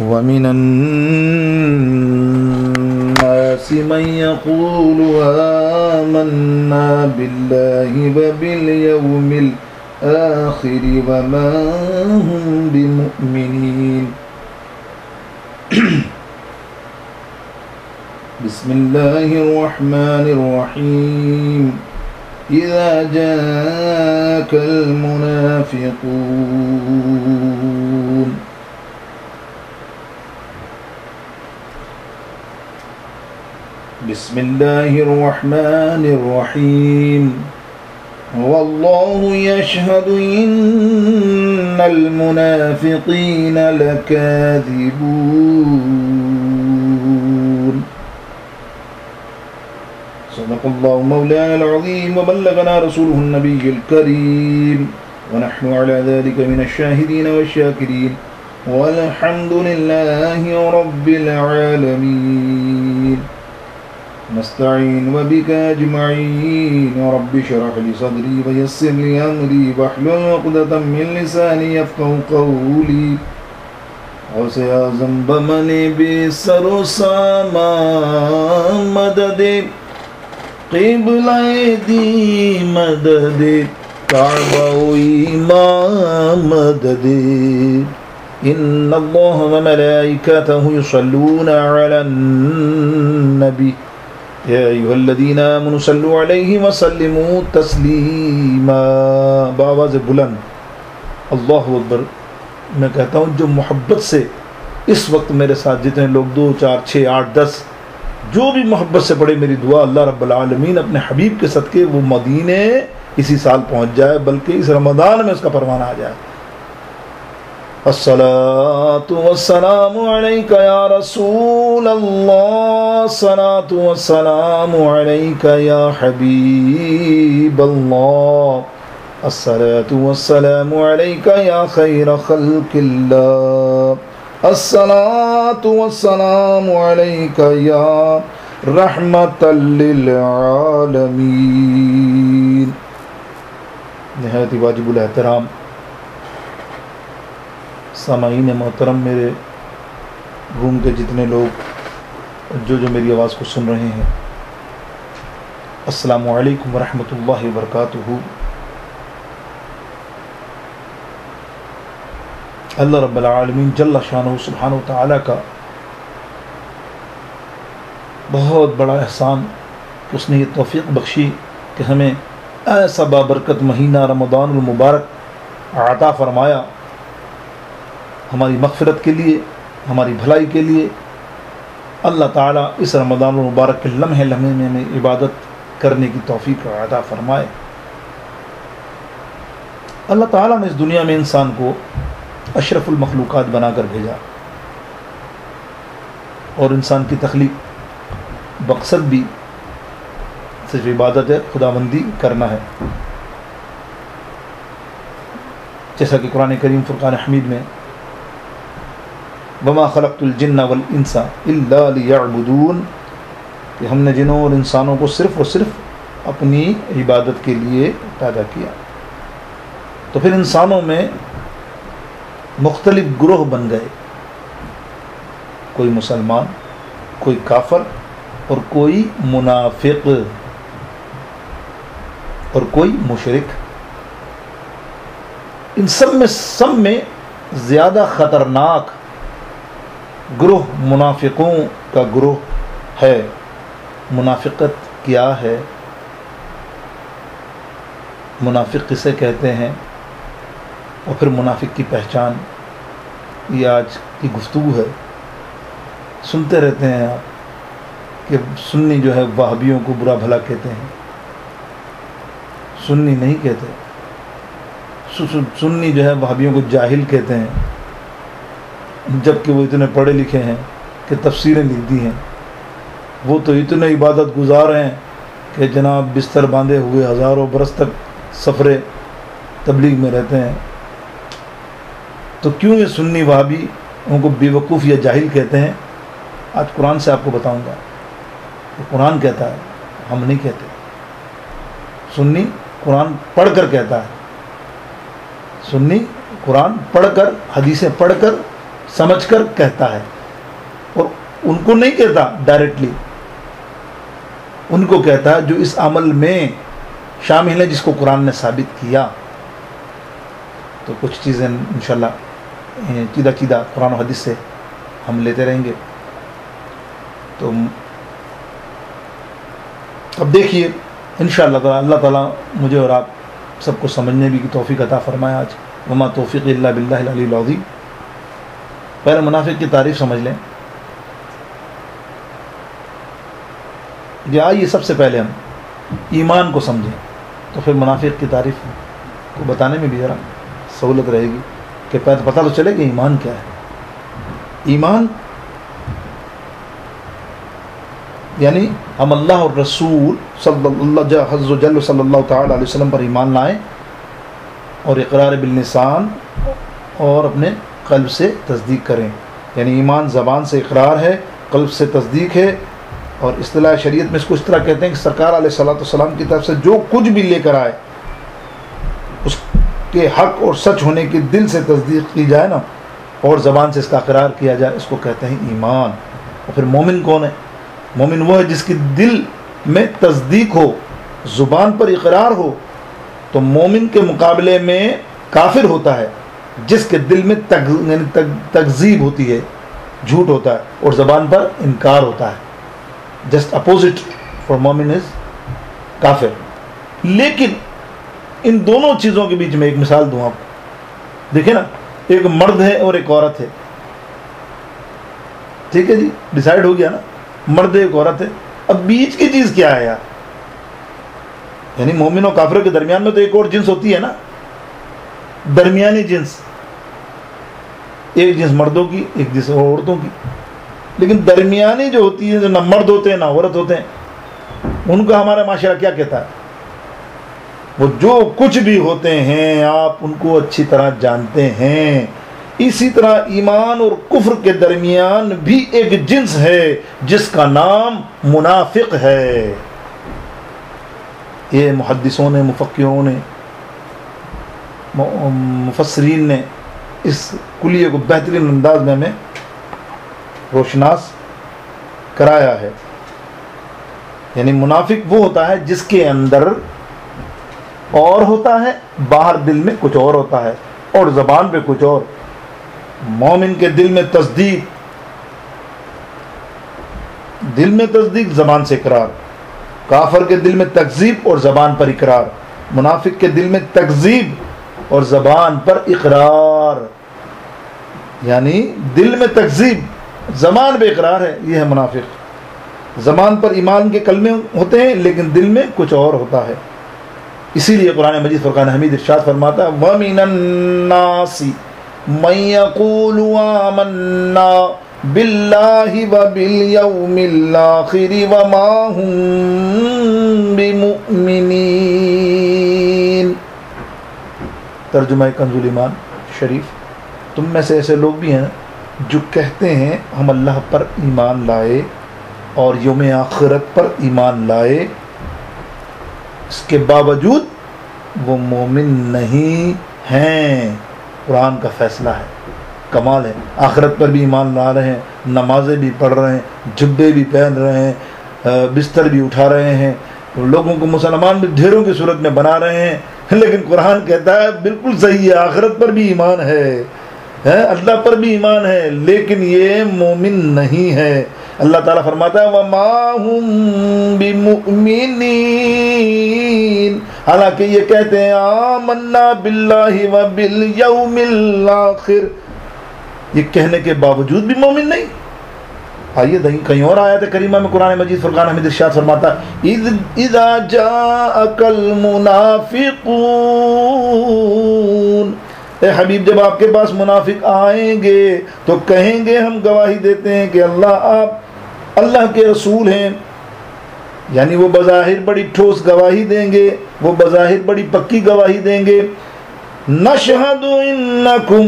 ومن الناس من يقول آمنا بالله وباليوم الآخر وما هم بمؤمنين. بسم الله الرحمن الرحيم. إذا جاءك المنافقون بسم الله الرحمن الرحيم. والله يشهد إن المنافقين لكاذبون. صدق الله مولانا العظيم وبلغنا رسوله النبي الكريم ونحن على ذلك من الشاهدين والشاكرين والحمد لله رب العالمين. نستعين وبك أجمعين. رب اشرح لي صدري ويسر لي أمري واحلل عقدة من لساني يفقهوا قولي. غوث اعظم بمن بسر ساما مدد قبلہ دی مدد کعبہ امام مدد. ان اللہ وملائکتہ یصلون علی النبی یا ایھا الذین آمنوا صلوا علیہ وسلموا تسلیما. بآواز بلند اللہ اکبر. میں کہتا ہوں جو محبت سے اس وقت میرے ساتھ جتنے لوگ 2 4 6 8 10 جو بھی محبت سے پڑھے میری دعا اللہ رب العالمین اپنے حبیب کے صدقے وہ مدینے اسی سال پہنچ جائے بلکہ اس رمضان میں اس کا پروانہ آ جائے. الصلاۃ والسلام علیک یا رسول اللہ. الصلاۃ والسلام علیک یا حبیب اللہ. الصلاۃ والسلام علیک یا خیر خلق اللہ. الصلاۃ والسلام علیک یا رحمت للعالمین. نہایت واجب الاحترام سامعین محترم، میرے روم کے جتنے لوگ جو میری آواز کو سن رہے ہیں، السلام علیکم ورحمۃ اللہ وبرکاتہ. اللہ رب العالمین جل شانہ سبحانہ وتعالی کا بہت بڑا احسان کہ اس نے یہ توفیق بخشی کہ ہمیں ایسا بابرکت مہینہ رمضان المبارک عطا فرمایا. ہماری مغفرت کے لیے، ہماری بھلائی کے لیے اللہ تعالیٰ اس رمضان المبارک کے لمحے لمحے میں ہمیں عبادت کرنے کی توفیق عطا فرمائے. اللہ تعالیٰ نے اس دنیا میں انسان کو اشرف المخلوقات بنا کر بھیجا اور انسان کی تخلیق مقصد بھی صرف عبادت ہے، خداوندی کرنا ہے. جیسا کہ قرآن کریم فرقان حمید میں وما خلقت الجن والانس الا لیعبدون کہ ہم نے جنوں اور انسانوں کو صرف اور صرف اپنی عبادت کے لیے پیدا کیا. تو پھر انسانوں میں مختلف گروہ بن گئے، کوئی مسلمان، کوئی کافر اور کوئی منافق اور کوئی مشرک. ان سب میں زیادہ خطرناک گروہ منافقوں کا گروہ ہے. منافقت کیا ہے؟ منافق کسے کہتے ہیں اور پھر منافق کی پہچان، یہ آج کی گفتگو ہے. سنتے رہتے ہیں آپ کہ سنی جو ہے وہابیوں کو برا بھلا کہتے ہیں. سنی نہیں کہتے، سنی جو ہے وہابیوں کو جاہل کہتے ہیں، جبکہ وہ اتنے پڑھے لکھے ہیں کہ تفسیریں لکھ دی ہیں. وہ تو اتنے عبادت گزار ہیں کہ جناب بستر باندھے ہوئے ہزاروں برس تک سفر تبلیغ میں رہتے ہیں. تو کیوں یہ سنی وہابی ان کو بے وقوف یا جاہل کہتے ہیں؟ آج قرآن سے آپ کو بتاؤں گا. قرآن کہتا ہے، ہم نہیں کہتے. سنی قرآن پڑھ کر کہتا ہے، سنی قرآن پڑھ کر، حدیثیں پڑھ کر سمجھ کر کہتا ہے، اور ان کو نہیں کہتا ڈائریکٹلی، ان کو کہتا ہے جو اس عمل میں شامل ہے جس کو قرآن نے ثابت کیا۔ تو کچھ چیزیں انشاءاللہ چیدہ چیدہ قرآن و حدیث سے ہم لیتے رہیں گے۔ تو اب دیکھیے انشاءاللہ تعالی اللہ تعالیٰ مجھے اور آپ سب کو سمجھنے بھی کی توفیق عطا فرمایا۔ آج وما توفیق الا باللہ العلی العظیم۔ پہلے منافق کی تعریف سمجھ لیں۔ آئیے سب سے پہلے ہم ایمان کو سمجھیں، تو پھر منافق کی تعریف کو بتانے میں بھی ذرا سہولت رہے گی کہ پتہ تو چلے کہ ایمان کیا ہے۔ ایمان یعنی ہم اللہ اور رسول صلی اللہ تعالی علیہ وسلم پر ایمان لائیں، اور اقرار باللسان اور اپنے قلب سے تصدیق کریں۔ یعنی ایمان زبان سے اقرار ہے، قلب سے تصدیق ہے، اور اصطلاح شریعت میں اس کو اس طرح کہتے ہیں کہ سرکار علیہ الصلوۃ والسلام کی طرف سے جو کچھ بھی لے کر آئے اس کے حق اور سچ ہونے کی دل سے تصدیق کی جائے نا، اور زبان سے اس کا اقرار کیا جائے، اس کو کہتے ہیں ایمان۔ اور پھر مومن کون ہے؟ مومن وہ ہے جس کی دل میں تصدیق ہو، زبان پر اقرار ہو۔ تو مومن کے مقابلے میں کافر ہوتا ہے جس کے دل میں تکذیب ہوتی ہے، جھوٹ ہوتا ہے، اور زبان پر انکار ہوتا ہے۔ جسٹ اپوزٹ فار مومن از کافر۔ لیکن ان دونوں چیزوں کے بیچ میں ایک مثال دوں آپ کو، دیکھیں نا، ایک مرد ہے اور ایک عورت ہے، ٹھیک ہے جی، ڈیسائیڈ ہو گیا نا، مرد ہے ایک عورت ہے۔ اب بیچ کی چیز کیا ہے یار؟ یعنی مومن اور کافروں کے درمیان میں تو ایک اور جنس ہوتی ہے نا، درمیانی جنس، ایک جنس مردوں کی ایک جنس عورتوں کی، لیکن درمیانی جو ہوتی ہے، جو نہ مرد ہوتے ہیں نہ عورت ہوتے ہیں، ان کا ہمارا معاشرہ کیا کہتا ہے؟ وہ جو کچھ بھی ہوتے ہیں آپ ان کو اچھی طرح جانتے ہیں۔ اسی طرح ایمان اور کفر کے درمیان بھی ایک جنس ہے جس کا نام منافق ہے۔ یہ محدثوں نے، مفکروں نے، مفسرین نے اس کلیے کو بہترین انداز میں ہمیں روشناس کرایا ہے۔ یعنی منافق وہ ہوتا ہے جس کے اندر اور ہوتا ہے، باہر دل میں کچھ اور ہوتا ہے، اور زبان پہ کچھ اور۔ مومن کے دل میں تصدیق، دل میں تصدیق، زبان سے اقرار۔ کافر کے دل میں تکذیب اور زبان پر اقرار۔ منافق کے دل میں تکذیب اور زبان پر اقرار، یعنی دل میں تکذیب، زبان پہ اقرار ہے، یہ ہے منافق۔ زبان پر ایمان کے کلمے ہوتے ہیں لیکن دل میں کچھ اور ہوتا ہے۔ اسی لیے قرآن مجید فرقان حمید ارشاد فرماتا ہے وَمِنَ النَّاسِ مَن يَقُولُ آمَنَّا بِاللَّهِ وَبِالْيَوْمِ الْآخِرِ وَمَا هُم بِمُؤْمِنِينَ۔ ترجمہ کنز الایمان شریف، تم میں سے ایسے لوگ بھی ہیں جو کہتے ہیں ہم اللہ پر ایمان لائے اور یوم آخرت پر ایمان لائے، اس کے باوجود وہ مومن نہیں ہیں۔ قرآن کا فیصلہ ہے، کمال ہے۔ آخرت پر بھی ایمان لا رہے ہیں، نمازیں بھی پڑھ رہے ہیں، جبے بھی پہن رہے ہیں، بستر بھی اٹھا رہے ہیں، لوگوں کو مسلمان بھی ڈھیروں کی صورت میں بنا رہے ہیں، لیکن قرآن کہتا ہے بالکل صحیح ہے، آخرت پر بھی ایمان ہے، اللہ پر بھی ایمان ہے، لیکن یہ مومن نہیں ہے۔ اللہ تعالیٰ فرماتا ہے وَمَا هُم بِمُؤْمِنِينَ، حالانکہ یہ کہتے ہیں آمنا باللہ وبالیوم الآخر، یہ کہنے کے باوجود بھی مومن نہیں۔ آئیے کہیں اور آیت کریمہ میں قرآن مجید فرقان حمید ارشاد فرماتا ہے اذا جاءک المنافقون، اے حبیب جب آپ کے پاس منافق آئیں گے تو کہیں گے ہم گواہی دیتے ہیں کہ آپ اللہ کے رسول ہیں، یعنی وہ بظاہر بڑی ٹھوس گواہی دیں گے، وہ بظاہر بڑی پکی گواہی دیں گے۔ نشہد انکم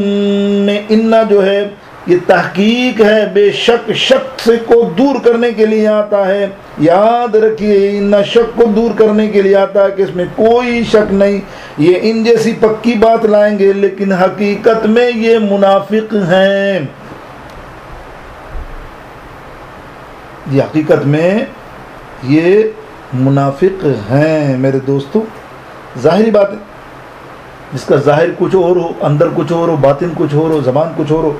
میں انہ جو ہے یہ تحقیق ہے، بے شک شک سے کو دور کرنے کے لیے آتا ہے، یاد رکھیے ان شک کو دور کرنے کے لیے آتا ہے کہ اس میں کوئی شک نہیں، یہ ان جیسی پکی بات لائیں گے لیکن حقیقت میں یہ منافق ہیں۔ یہ حقیقت میں یہ منافق ہیں میرے دوستو. ظاہری بات ہے، جس کا ظاہر کچھ اور ہو، اندر کچھ اور ہو، باطن کچھ اور ہو، زبان کچھ اور ہو.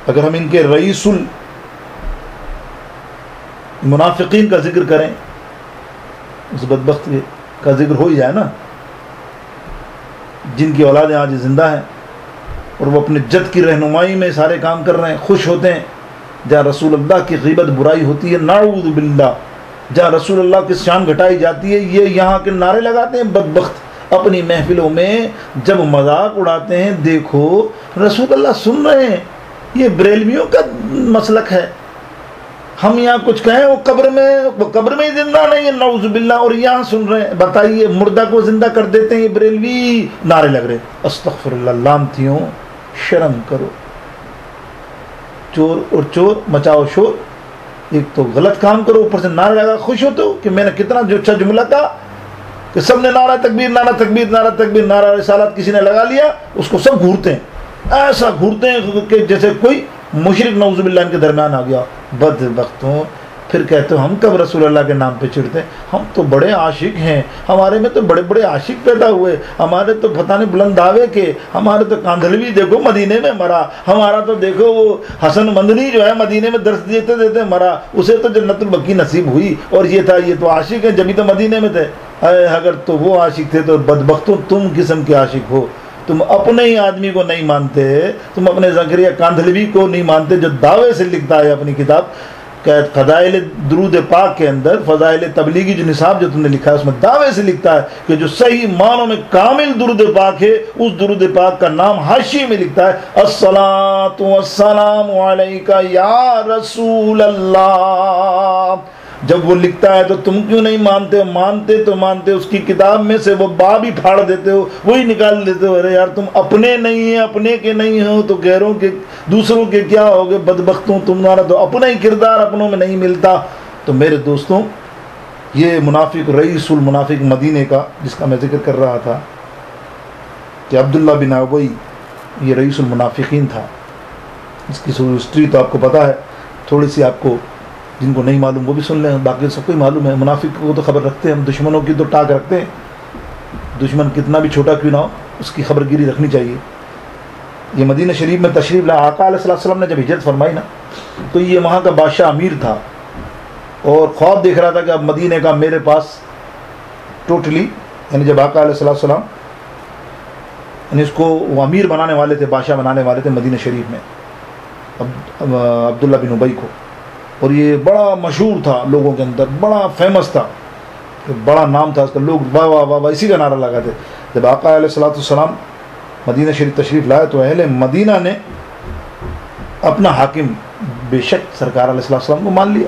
اگر ہم ان کے رئیس المنافقین کا ذکر کریں، اس بدبخت کا ذکر ہو ہی جائے نا، جن کی اولادیں آج زندہ ہیں اور وہ اپنے جد کی رہنمائی میں سارے کام کر رہے ہیں، خوش ہوتے ہیں. جہاں رسول اللہ کی غیبت برائی ہوتی ہے، نعوذ باللہ، جہاں رسول اللہ کی شان گھٹائی جاتی ہے، یہ یہاں کے نعرے لگاتے ہیں بدبخت اپنی محفلوں میں. جب مذاق اڑاتے ہیں، دیکھو رسول اللہ سن رہے ہیں. یہ بریلویوں کا مسلک ہے. ہم یہاں کچھ کہیں وہ قبر میں ہی زندہ نہیں ہے، نعوذ باللہ، اور یہاں سن رہے ہیں. بتائیے، مردہ کو زندہ کر دیتے ہیں یہ بریلوی، نعرے لگ رہے. استغفر اللہ، لعنتیوں، شرم کرو. چور اور چور مچاؤ شور. ایک تو غلط کام کرو، اوپر سے نعرے لگا خوش ہوتے ہو کہ میں نے کتنا جو اچھا جملہ کہا کہ سب نے نعرہ تکبیر، نعرہ تکبیر، نعرہ تکبیر، نعرہ رسالت کسی نے لگا لیا، اس کو سب گھورتے ہیں، ایسا گھورتے ہیں کہ جیسے کوئی مشرک نعوذ باللہ ان کے درمیان آ گیا. بدبختوں. پھر کہتے ہو ہم کب رسول اللہ کے نام پہ چڑھتے ہیں؟ ہم تو بڑے عاشق ہیں، ہمارے میں تو بڑے بڑے عاشق پیدا ہوئے، ہمارے تو پتہ نہیں بلند دعوے کے، ہمارے تو کاندھلوی دیکھو مدینے میں مرا، ہمارا تو دیکھو وہ حسن مدنی جو ہے مدینے میں درس دیتے دیتے مرا، اسے تو جنت البقیع نصیب ہوئی، اور یہ تھا، یہ تو عاشق ہے جبھی تو مدینے میں تھے. اگر تو وہ عاشق تھے تو بدبختوں تم قسم کے عاشق ہو. تم اپنے ہی آدمی کو نہیں مانتے، تم اپنے زکریا کاندھلوی کو نہیں مانتے جو دعوے سے لکھتا ہے اپنی کتاب کہ فضائل درود پاک کے اندر، فضائل تبلیغی جو نصاب جو تم نے لکھا ہے اس میں دعوے سے لکھتا ہے کہ جو صحیح معنوں میں کامل درود پاک ہے، اس درود پاک کا نام حاشیے میں لکھتا ہے الصلاۃ والسلام علیک یا رسول اللہ. جب وہ لکھتا ہے تو تم کیوں نہیں مانتے؟ مانتے اس کی کتاب میں سے وہ باب ہی پھاڑ دیتے ہو، وہی نکال دیتے ہو. ارے یار تم اپنے نہیں ہیں، اپنے کے نہیں ہو تو غیروں کے، دوسروں کے کیا ہوگے؟ بدبختوں، تمہارا تو اپنا ہی کردار اپنوں میں نہیں ملتا. تو میرے دوستوں، یہ منافق رئیس المنافق مدینے کا جس کا میں ذکر کر رہا تھا کہ عبداللہ بن ابی، یہ رئیس المنافقین تھا. اس کی ہسٹری تو آپ کو پتہ ہے، تھوڑی سی آپ کو جن کو نہیں معلوم وہ بھی سن لیں، باقی سب کو ہی معلوم ہے. منافق کو تو خبر رکھتے ہیں ہم، دشمنوں کی تو ٹاک رکھتے ہیں. دشمن کتنا بھی چھوٹا کیوں نہ ہو، اس کی خبر گیری رکھنی چاہیے. یہ مدینہ شریف میں تشریف لایا، آقا علیہ السلام نے جب ہجرت فرمائی نا، تو یہ وہاں کا بادشاہ امیر تھا اور خواب دیکھ رہا تھا کہ اب مدینہ کا میرے پاس ٹوٹلی، یعنی جب آقا علیہ السلام یعنی اس کو وہ امیر بنانے والے تھے، بادشاہ بنانے والے تھے مدینہ شریف میں عبداللہ بن ابی کو. اور یہ بڑا مشہور تھا لوگوں کے اندر، بڑا فیمس تھا، بڑا نام تھا اس کا، لوگ واہ واہ واہ واہ اسی کا نعرہ لگاتے. جب آقا علیہ السلام مدینہ شریف تشریف لائے تو اہل مدینہ نے اپنا حاکم بے شک سرکار علیہ السلام کو مان لیا.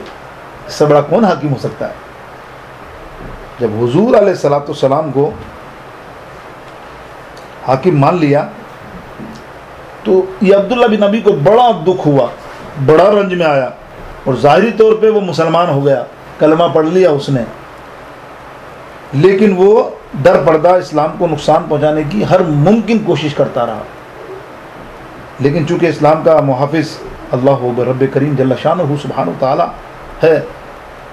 اس سے بڑا کون حاکم ہو سکتا ہے؟ جب حضور علیہ السلام کو حاکم مان لیا تو یہ عبداللہ بن ابی کو بڑا دکھ ہوا، بڑا رنج میں آیا، اور ظاہری طور پہ وہ مسلمان ہو گیا، کلمہ پڑھ لیا اس نے، لیکن وہ ڈر پردہ اسلام کو نقصان پہنچانے کی ہر ممکن کوشش کرتا رہا. لیکن چونکہ اسلام کا محافظ اللہ رب کریم جل شانہ سبحانہ و تعالی ہے،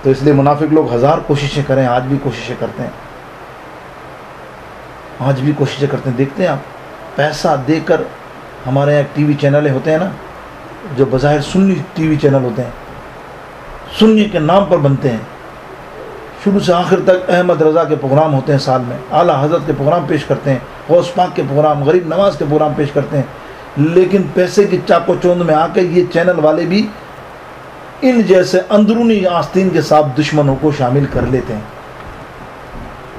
تو اس لیے منافق لوگ ہزار کوششیں کریں، آج بھی کوششیں کرتے ہیں، آج بھی کوششیں کرتے ہیں. دیکھتے ہیں آپ، پیسہ دے کر ہمارے یہاں ٹی وی چینلیں ہوتے ہیں نا، جو بظاہر سنی ٹی وی چینل ہوتے ہیں، سنی کے نام پر بنتے ہیں، شروع سے آخر تک احمد رضا کے پروگرام ہوتے ہیں سال میں، اعلیٰ حضرت کے پروگرام پیش کرتے ہیں، غوث پاک کے پروگرام، غریب نواز کے پروگرام پیش کرتے ہیں. لیکن پیسے کی چاق و چوند میں آ کے یہ چینل والے بھی ان جیسے اندرونی آستین کے ساتھ دشمنوں کو شامل کر لیتے ہیں.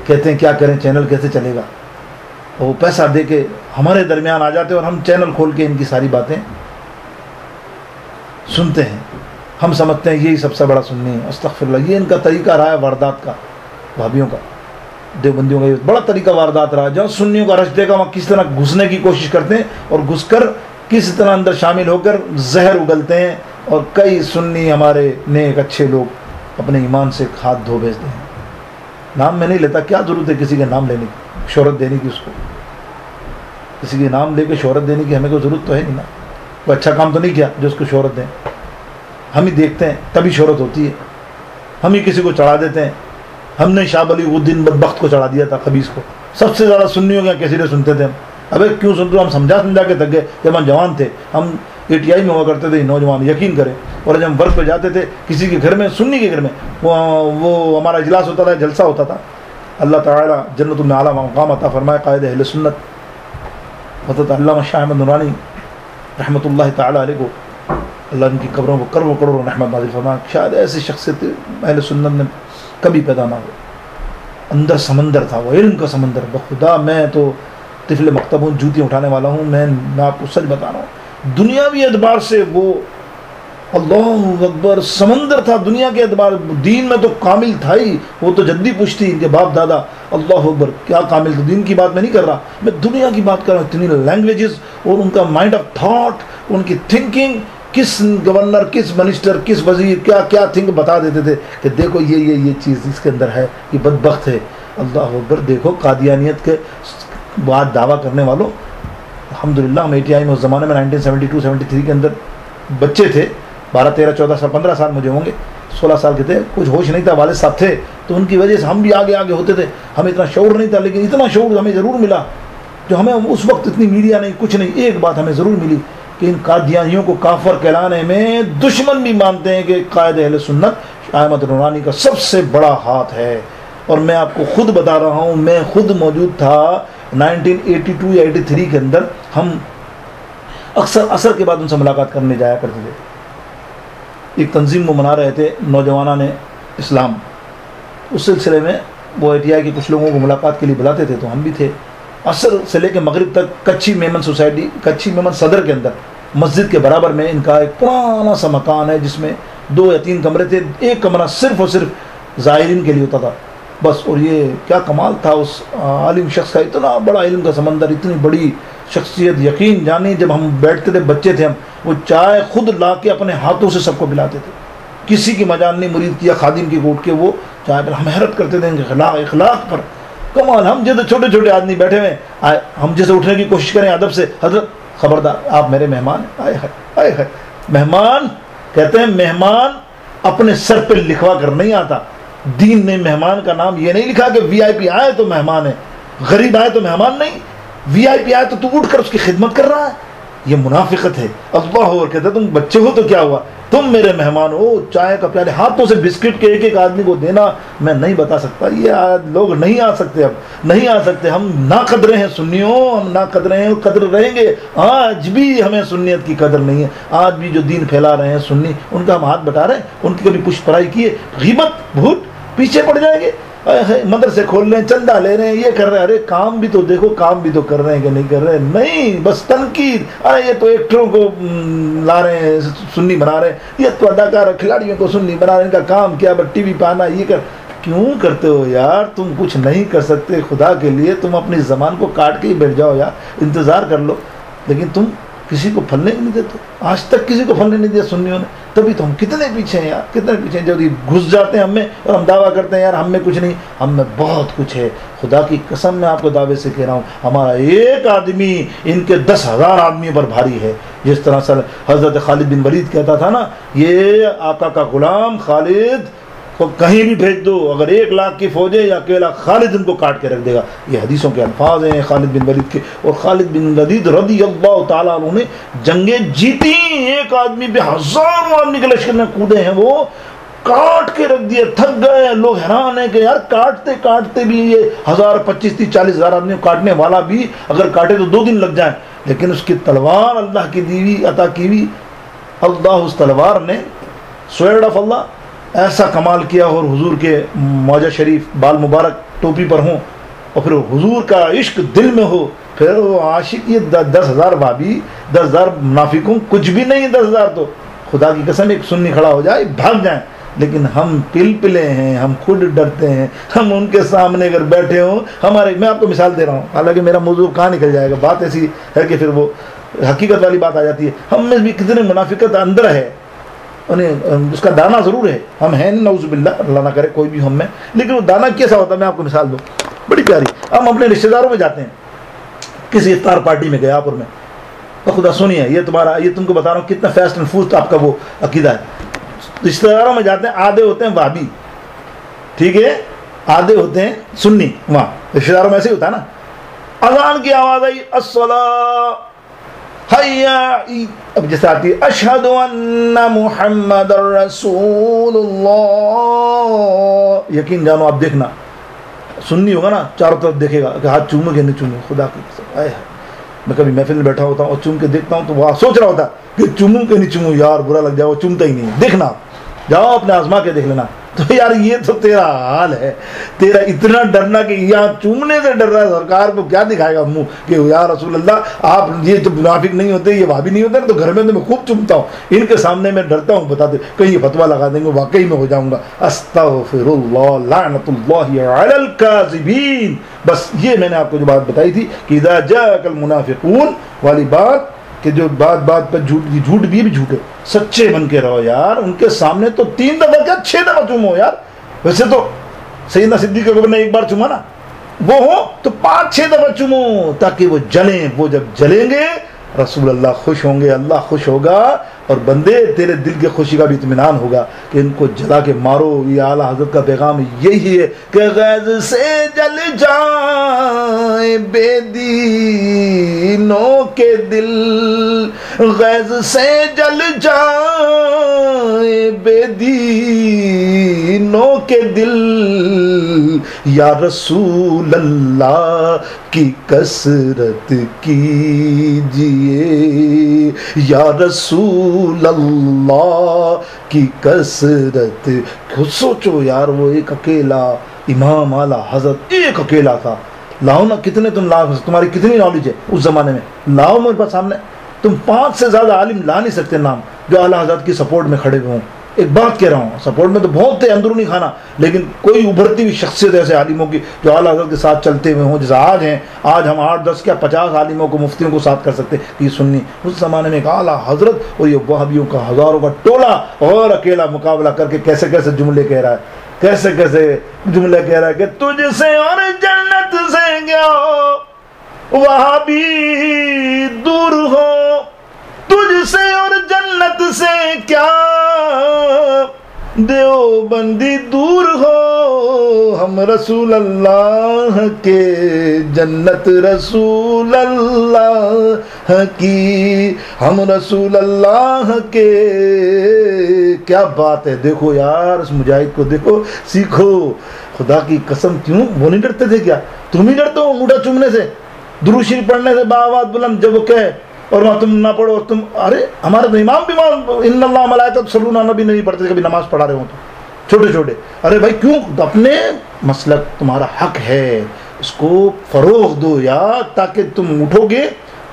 کہتے ہیں کیا کریں، چینل کیسے چلے گا، وہ پیسہ دے کے ہمارے درمیان آ جاتے ہیں اور ہم چینل کھول کے ان کی ساری باتیں سنتے ہیں. ہم سمجھتے ہیں یہی سب سے بڑا سنی ہے. استغفر اللہ، یہ ان کا طریقہ رہا ہے واردات کا، بھابھیوں کا، دیوبندیوں کا یہ بڑا طریقہ واردات رہا ہے. جہاں سنیوں کا رشتے کا وہاں کس طرح گھسنے کی کوشش کرتے ہیں اور گھس کر کس طرح اندر شامل ہو کر زہر اگلتے ہیں. اور کئی سنی ہمارے نیک اچھے لوگ اپنے ایمان سے ہاتھ دھو بھیجتے ہیں. نام میں نہیں لیتا، کیا ضرورت ہے کسی کے نام لینے کی، شہرت دینے کی، اس کو کسی کے نام لے کے شہرت دینے کی ہمیں کوئی ضرورت تو ہے نہیں نا. کوئی اچھا کام تو نہیں کیا جو اس کو شہرت دیں. ہم ہی دیکھتے ہیں تبھی شہرت ہوتی ہے، ہم ہی کسی کو چڑھا دیتے ہیں. ہم نے شاہ ولی الدین بدبخت کو چڑھا دیا تھا، خبیث کو. سب سے زیادہ سنیوں کے کیسے سنتے تھے ہم. ابے کیوں سنتے ہو؟ ہم سمجھا کے تک گئے. جب ہم جوان تھے، ہم ATI میں ہوا کرتے تھے نوجوان، یقین کریں. اور جب ہم ورک پہ جاتے تھے کسی کے گھر میں، سنی کے گھر میں، وہ ہمارا اجلاس ہوتا تھا، جلسہ ہوتا تھا. اللہ تعالیٰ جنت میں اعلیٰ مقام عطا فرمائے قائد اہل سنت حضرت علامہ شاہ احمد نورانی رحمۃ اللہ تعالیٰ علیہ کو اللہ ان کی قبروں کو کروڑوں کروڑوں رحمت نازل فرمائے. شاید ایسی شخصیت اہل سنت نے کبھی پیدا نہ ہو. اندر سمندر تھا، وہ علم کا سمندر. بخدا میں تو طفل مکتب ہوں، جوتیاں اٹھانے والا ہوں. میں آپ کو سچ بتا رہا ہوں، دنیاوی اعتبار سے وہ اللہ اکبر سمندر تھا. دنیا کے اعتبار دین میں تو کامل تھا ہی. وہ تو جدی پوچھتی ان کے باپ دادا، اللہ اکبر کیا کامل تھا. دین کی بات میں نہیں کر رہا، میں دنیا کی بات کر رہا ہوں. اتنی لینگویجز اور ان کا مائنڈ آف تھاٹ، ان کی تھنکنگ، کس گورنر، کس منسٹر، کس وزیر کیا کیا تھنک بتا دیتے تھے کہ دیکھو یہ چیز اس کے اندر ہے، یہ بدبخت ہے. اللہ اکبر. دیکھو قادیانیت کے بعد دعویٰ کرنے والوں، الحمدللہ ہم ATI میں اس زمانے میں 1972-73 کے اندر بچے تھے، 12 13 14 سال 15 سال مجھے ہوں گے، 16 سال کے تھے. کچھ ہوش نہیں تھا، والد صاحب تھے تو ان کی وجہ سے ہم بھی آگے ہوتے تھے. ہمیں اتنا شعور نہیں تھا، لیکن اتنا شعور ہمیں ضرور ملا جو ہمیں اس وقت اتنی میڈیا نہیں، کچھ نہیں. ایک بات ہمیں ضرور ملی کہ ان قادیانیوں کو کافر کہلانے میں دشمن بھی مانتے ہیں کہ قائد اہل سنت شاہ احمد نورانی کا سب سے بڑا ہاتھ ہے. اور میں آپ کو خود بتا رہا ہوں، میں خود موجود تھا 1982 یا 83 کے اندر. ہم اکثر عصر کے بعد ان سے ملاقات کرنے جایا کرتے تھے. ایک تنظیم وہ منا رہے تھے نوجوانان اسلام، اس سلسلے میں وہ ATI کے کچھ لوگوں کو ملاقات کے لیے بلاتے تھے. تو ہم بھی تھے. عصر سے لے کے مغرب تک کچھی میمن سوسائٹی، کچھی میمن صدر کے اندر مسجد کے برابر میں ان کا ایک پرانا سا مکان ہے جس میں 2 یا 3 کمرے تھے. ایک کمرہ صرف اور صرف زائرین کے لیے ہوتا تھا بس. اور یہ کیا کمال تھا اس عالم شخص کا، اتنا بڑا علم کا سمندر، اتنی بڑی شخصیت. یقین جانی جب ہم بیٹھتے تھے، بچے تھے ہم، وہ چائے خود لا کے اپنے ہاتھوں سے سب کو پلاتے تھے. کسی کی مجال نہیں مرید کیا خادم کی کوٹ کے وہ چائے پہ. ہم حیرت کرتے تھے ان کے اخلاق پر. کمال. ہم جیسے چھوٹے چھوٹے آدمی بیٹھے ہوئے، ہم جیسے اٹھنے کی کوشش کریں ادب سے، حضرت خبردار آپ میرے مہمان ہیں. آئے ہے مہمان. کہتے ہیں مہمان اپنے سر پہ لکھوا کر نہیں آتا. دین نے مہمان کا نام یہ نہیں لکھا کہ VIP آئے تو مہمان ہے، غریب آئے تو مہمان نہیں. VIP آئے تو تو اٹھ کر اس کی خدمت کر رہا ہے. یہ منافقت ہے. اللہ اور کہتا ہے تم بچے ہو تو کیا ہوا، تم میرے مہمان ہو. چائے کا پیالے ہاتھوں سے بسکٹ کے ایک آدمی کو دینا میں نہیں بتا سکتا. یہ لوگ نہیں آ سکتے، اب نہیں آ سکتے. ہم ناقدرے ہیں سنیوں، ہم ناقدرے ہیں، قدر رہیں گے. آج بھی ہمیں سنیت کی قدر نہیں ہے. آج بھی جو دین پھیلا رہے ہیں سنی، ان کا ہم ہاتھ بٹا رہے ہیں. ان کی کبھی پشت پرائی کیے، غیبت بھوت پیچھے پڑ جائیں گے. مدرسے کھول رہے ہیں، چندہ لے رہے ہیں، یہ کر رہے ہیں. ارے کام بھی تو دیکھو، کام بھی تو کر رہے ہیں کہ نہیں کر رہے ہیں. نہیں، بس تنقید. ارے یہ تو ایکٹروں کو لا رہے ہیں، سنی بنا رہے ہیں. یہ تو اداکار کھلاڑیوں کو سنی بنا رہے ہیں. ان کا کام کیا؟ بس TV پہ آنا. یہ کر کیوں کرتے ہو یار؟ تم کچھ نہیں کر سکتے خدا کے لیے. تم اپنی زبان کو کاٹ کے ہی بیٹھ جاؤ یار، انتظار کر لو. لیکن تم کسی کو پھلنے نہیں دیتے. آج تک کسی کو پھلنے نہیں دیا سنیوں نے. تبھی تو ہم کتنے پیچھے ہیں یار، کتنے پیچھے ہیں. جب یہ گھس جاتے ہیں ہم میں اور ہم دعویٰ کرتے ہیں یار ہم میں کچھ نہیں. ہم میں بہت کچھ ہے. خدا کی قسم میں آپ کو دعوے سے کہہ رہا ہوں، ہمارا ایک آدمی ان کے 10,000 آدمیوں پر بھاری ہے. جس طرح سے حضرت خالد بن ولید کہتا تھا نا، یہ آقا کا غلام خالد کو کہیں بھی بھیج دو، اگر 1,00,000 کی فوجیں یا اکیلا خالد ان کو کاٹ کے رکھ دے گا. یہ حدیثوں کے الفاظ ہیں خالد بن ولید کے. اور خالد بن ولید رضی اللہ تعالیٰ عنہ نے جنگیں جیتی. ایک آدمی پہ ہزاروں آدمی کے لشکر میں کودے ہیں، وہ کاٹ کے رکھ دیا. تھک گئے لوگ، حیران ہیں کہ یار کاٹتے کاٹتے بھی یہ 1000 25 30 40 ہزار آدمی کاٹنے والا بھی اگر کاٹے تو 2 دن لگ جائیں. لیکن اس کی تلوار اللہ کی دیوی عطا کی ہوئی. اللہ اس تلوار نے سویرڈ آف اللہ ایسا کمال کیا. اور حضور کے موجہ شریف بال مبارک ٹوپی پر ہوں، اور پھر حضور کا عشق دل میں ہو. پھر وہ عاشق، یہ 10,000 بھابی، 10,000 منافقوں کچھ بھی نہیں. 10,000 تو خدا کی قسم ایک سنی کھڑا ہو جائے بھاگ جائیں. لیکن ہم پلپلے ہیں، ہم خود ڈرتے ہیں. ہم ان کے سامنے اگر بیٹھے ہوں ہمارے، میں آپ کو مثال دے رہا ہوں، حالانکہ میرا موضوع کہاں نکل جائے گا. بات ایسی ہے کہ پھر وہ حقیقت والی بات آ جاتی ہے. ہم میں بھی کتنے منافقت اندر ہے، انہیں اس کا دانہ ضرور ہے. ہم ہیں نعوذ باللہ، اللہ نہ کرے کوئی بھی ہم میں. لیکن وہ دانہ کیسا ہوتا ہے میں آپ کو مثال دوں بڑی پیاری. ہم اپنے رشتہ داروں میں جاتے ہیں، کسی افطار پارٹی میں گیا پر میں، تو خدا سنیے، یہ تمہارا، یہ تم کو بتا رہا ہوں کتنا فیسٹ اینڈ فوسٹ آپ کا وہ عقیدہ ہے. رشتہ داروں میں جاتے ہیں آدھے ہوتے ہیں وہابی، ٹھیک ہے، آدھے ہوتے ہیں سنی، وہاں رشتہ داروں میں ایسے ہی ہوتا ہے نا، اذان کی آواز آئی الصلاۃ حیا، اب جیسے آتی ہے اشہد ان محمد رسول اللہ، یقین جانو آپ دیکھنا سنی ہوگا نا چاروں طرف دیکھے گا کہ ہاتھ چومے کہ نہیں چومے، خدا کی قسم، آئے میں کبھی محفل میں بیٹھا ہوتا ہوں اور چوم کے دیکھتا ہوں تو وہ سوچ رہا ہوتا کہ چوموں کہ نہیں چوموں، یار برا لگ جائے، وہ چومتا ہی نہیں، دیکھنا جاؤ اپنے آزما کے دیکھ لینا۔ تو یار یہ تو تیرا حال ہے، تیرا اتنا ڈرنا کہ یہاں چومنے سے ڈر رہا ہے، سرکار کو کیا دکھائے گا منہ کہ یا رسول اللہ آپ یہ تو منافق نہیں ہوتے، یہ وہابی نہیں ہوتے، تو گھر میں تو میں خوب چومتا ہوں، ان کے سامنے میں ڈرتا ہوں، بتا دے کہیں یہ فتوا لگا دیں گے واقعی میں ہو جاؤں گا، استغفر اللہ لعنت اللہ علی الکاذبین۔ بس یہ میں نے آپ کو جو بات بتائی تھی کہ اذا جاءک المنافقون والی بات، کہ جو بات پر جھوٹ بھی جھوٹے، سچے بن کے رہو یار، ان کے سامنے تو 3 دفعہ کیا 6 دفعہ چومو یار، ویسے تو سیدنا صدیق اکبر نے ایک بار چوما نا، وہ ہو تو 5-6 دفعہ چومو تاکہ وہ جلیں، وہ جب جلیں گے رسول اللہ خوش ہوں گے، اللہ خوش ہوگا، اور بندے تیرے دل کی خوشی کا بھی اطمینان ہوگا کہ ان کو جلا کے مارو۔ یہ اعلیٰ حضرت کا پیغام یہی ہے کہ غیظ سے جل جائیں بے دینوں کے دل، غیظ سے جل جائیں بے دینوں کے دل، یا رسول اللہ کی کثرت کیجئے، یا رسول اللہ کی کثرت۔ خود سوچو یار، وہ ایک اکیلا امام اعلیٰ حضرت ایک اکیلا تھا، لاؤ نا کتنے تم لاؤ، تمہاری کتنی نالج ہے اس زمانے میں، لاؤ میرے پاس سامنے، تم 5 سے زیادہ عالم لا نہیں سکتے نام جو اعلیٰ حضرت کی سپورٹ میں کھڑے ہوئے ہوں۔ ایک بات کہہ رہا ہوں، سپورٹ میں تو بہت تھے اندرونی خانہ، لیکن کوئی ابھرتی ہوئی شخصیت ایسے عالموں کی جو اعلیٰ حضرت کے ساتھ چلتے ہوئے ہوں، جیسے آج ہیں، آج ہم 8-10 کیا 50 عالموں کو مفتیوں کو ساتھ کر سکتے کہ یہ سنی، اس زمانے میں ایک اعلیٰ حضرت اور یہ وہابیوں کا ہزاروں کا ٹولہ اور اکیلا مقابلہ کر کے کیسے کیسے جملے کہہ رہا ہے، کیسے کیسے جملے کہہ رہا ہے کہ تجھ سے اور جنت سے کیا وہابی دور ہو، تجھ سے اور جنت سے کیا دیوبندی دور ہو، ہم رسول اللہ کے جنت رسول اللہ کی، ہم رسول اللہ کے۔ کیا بات ہے، دیکھو یار اس مجاہد کو دیکھو، سیکھو، خدا کی قسم کیوں وہ نہیں ڈرتے تھے کیا؟ تم ہی ڈرتے ہو انگوٹھا چومنے سے، درود شریف پڑھنے سے باآواز بلند، جب وہ کہے اور وہاں تم نہ پڑھو، اور تم ارے ہمارے تو امام بھی ان اللہ ملائکۃ یصلون علی النبی نہیں پڑھتے، کبھی نماز پڑھا رہے ہوں تو چھوٹے چھوٹے، ارے بھائی کیوں؟ اپنے مسلک تمہارا حق ہے، اس کو فروغ دو یار، تاکہ تم اٹھو گے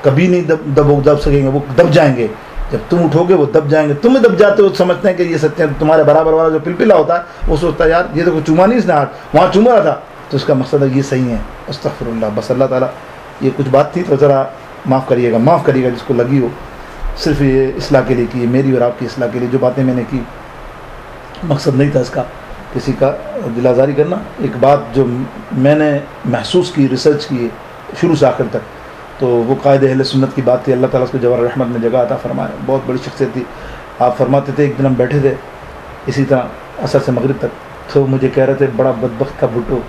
کبھی نہیں دب سکیں گے، وہ دب جائیں گے، جب تم اٹھو گے وہ دب جائیں گے، تم دب جاتے ہو سمجھتے ہیں کہ یہ سچے ہیں، تمہارے برابر والا جو پلپلا ہوتا ہے وہ سوچتا ہے یار یہ تو چوما نہیں اس نے ہاتھ، وہاں چوما رہا تھا، تو اس کا مقصد ہے یہ صحیح ہے، استغفر اللہ۔ بس اللہ تعالیٰ یہ کچھ بات تھی تو ذرا معاف کریے گا جس کو لگی ہو، صرف یہ اصلاح کے لیے کی، میری اور آپ کی اصلاح کے لیے جو باتیں میں نے کی، مقصد نہیں تھا اس کا کسی کا دل آزاری کرنا۔ ایک بات جو میں نے محسوس کی، ریسرچ کی شروع سے آخر تک، تو وہ قائد اہل سنت کی بات تھی، اللہ تعالیٰ اس کو جوہر رحمت میں جگہ عطا فرمائے، بہت بڑی شخصیت تھی۔ آپ فرماتے تھے ایک دن ہم بیٹھے تھے اسی طرح عصر سے مغرب تک، تو مجھے کہہ رہے تھے بڑا بدبخت تھا بھٹو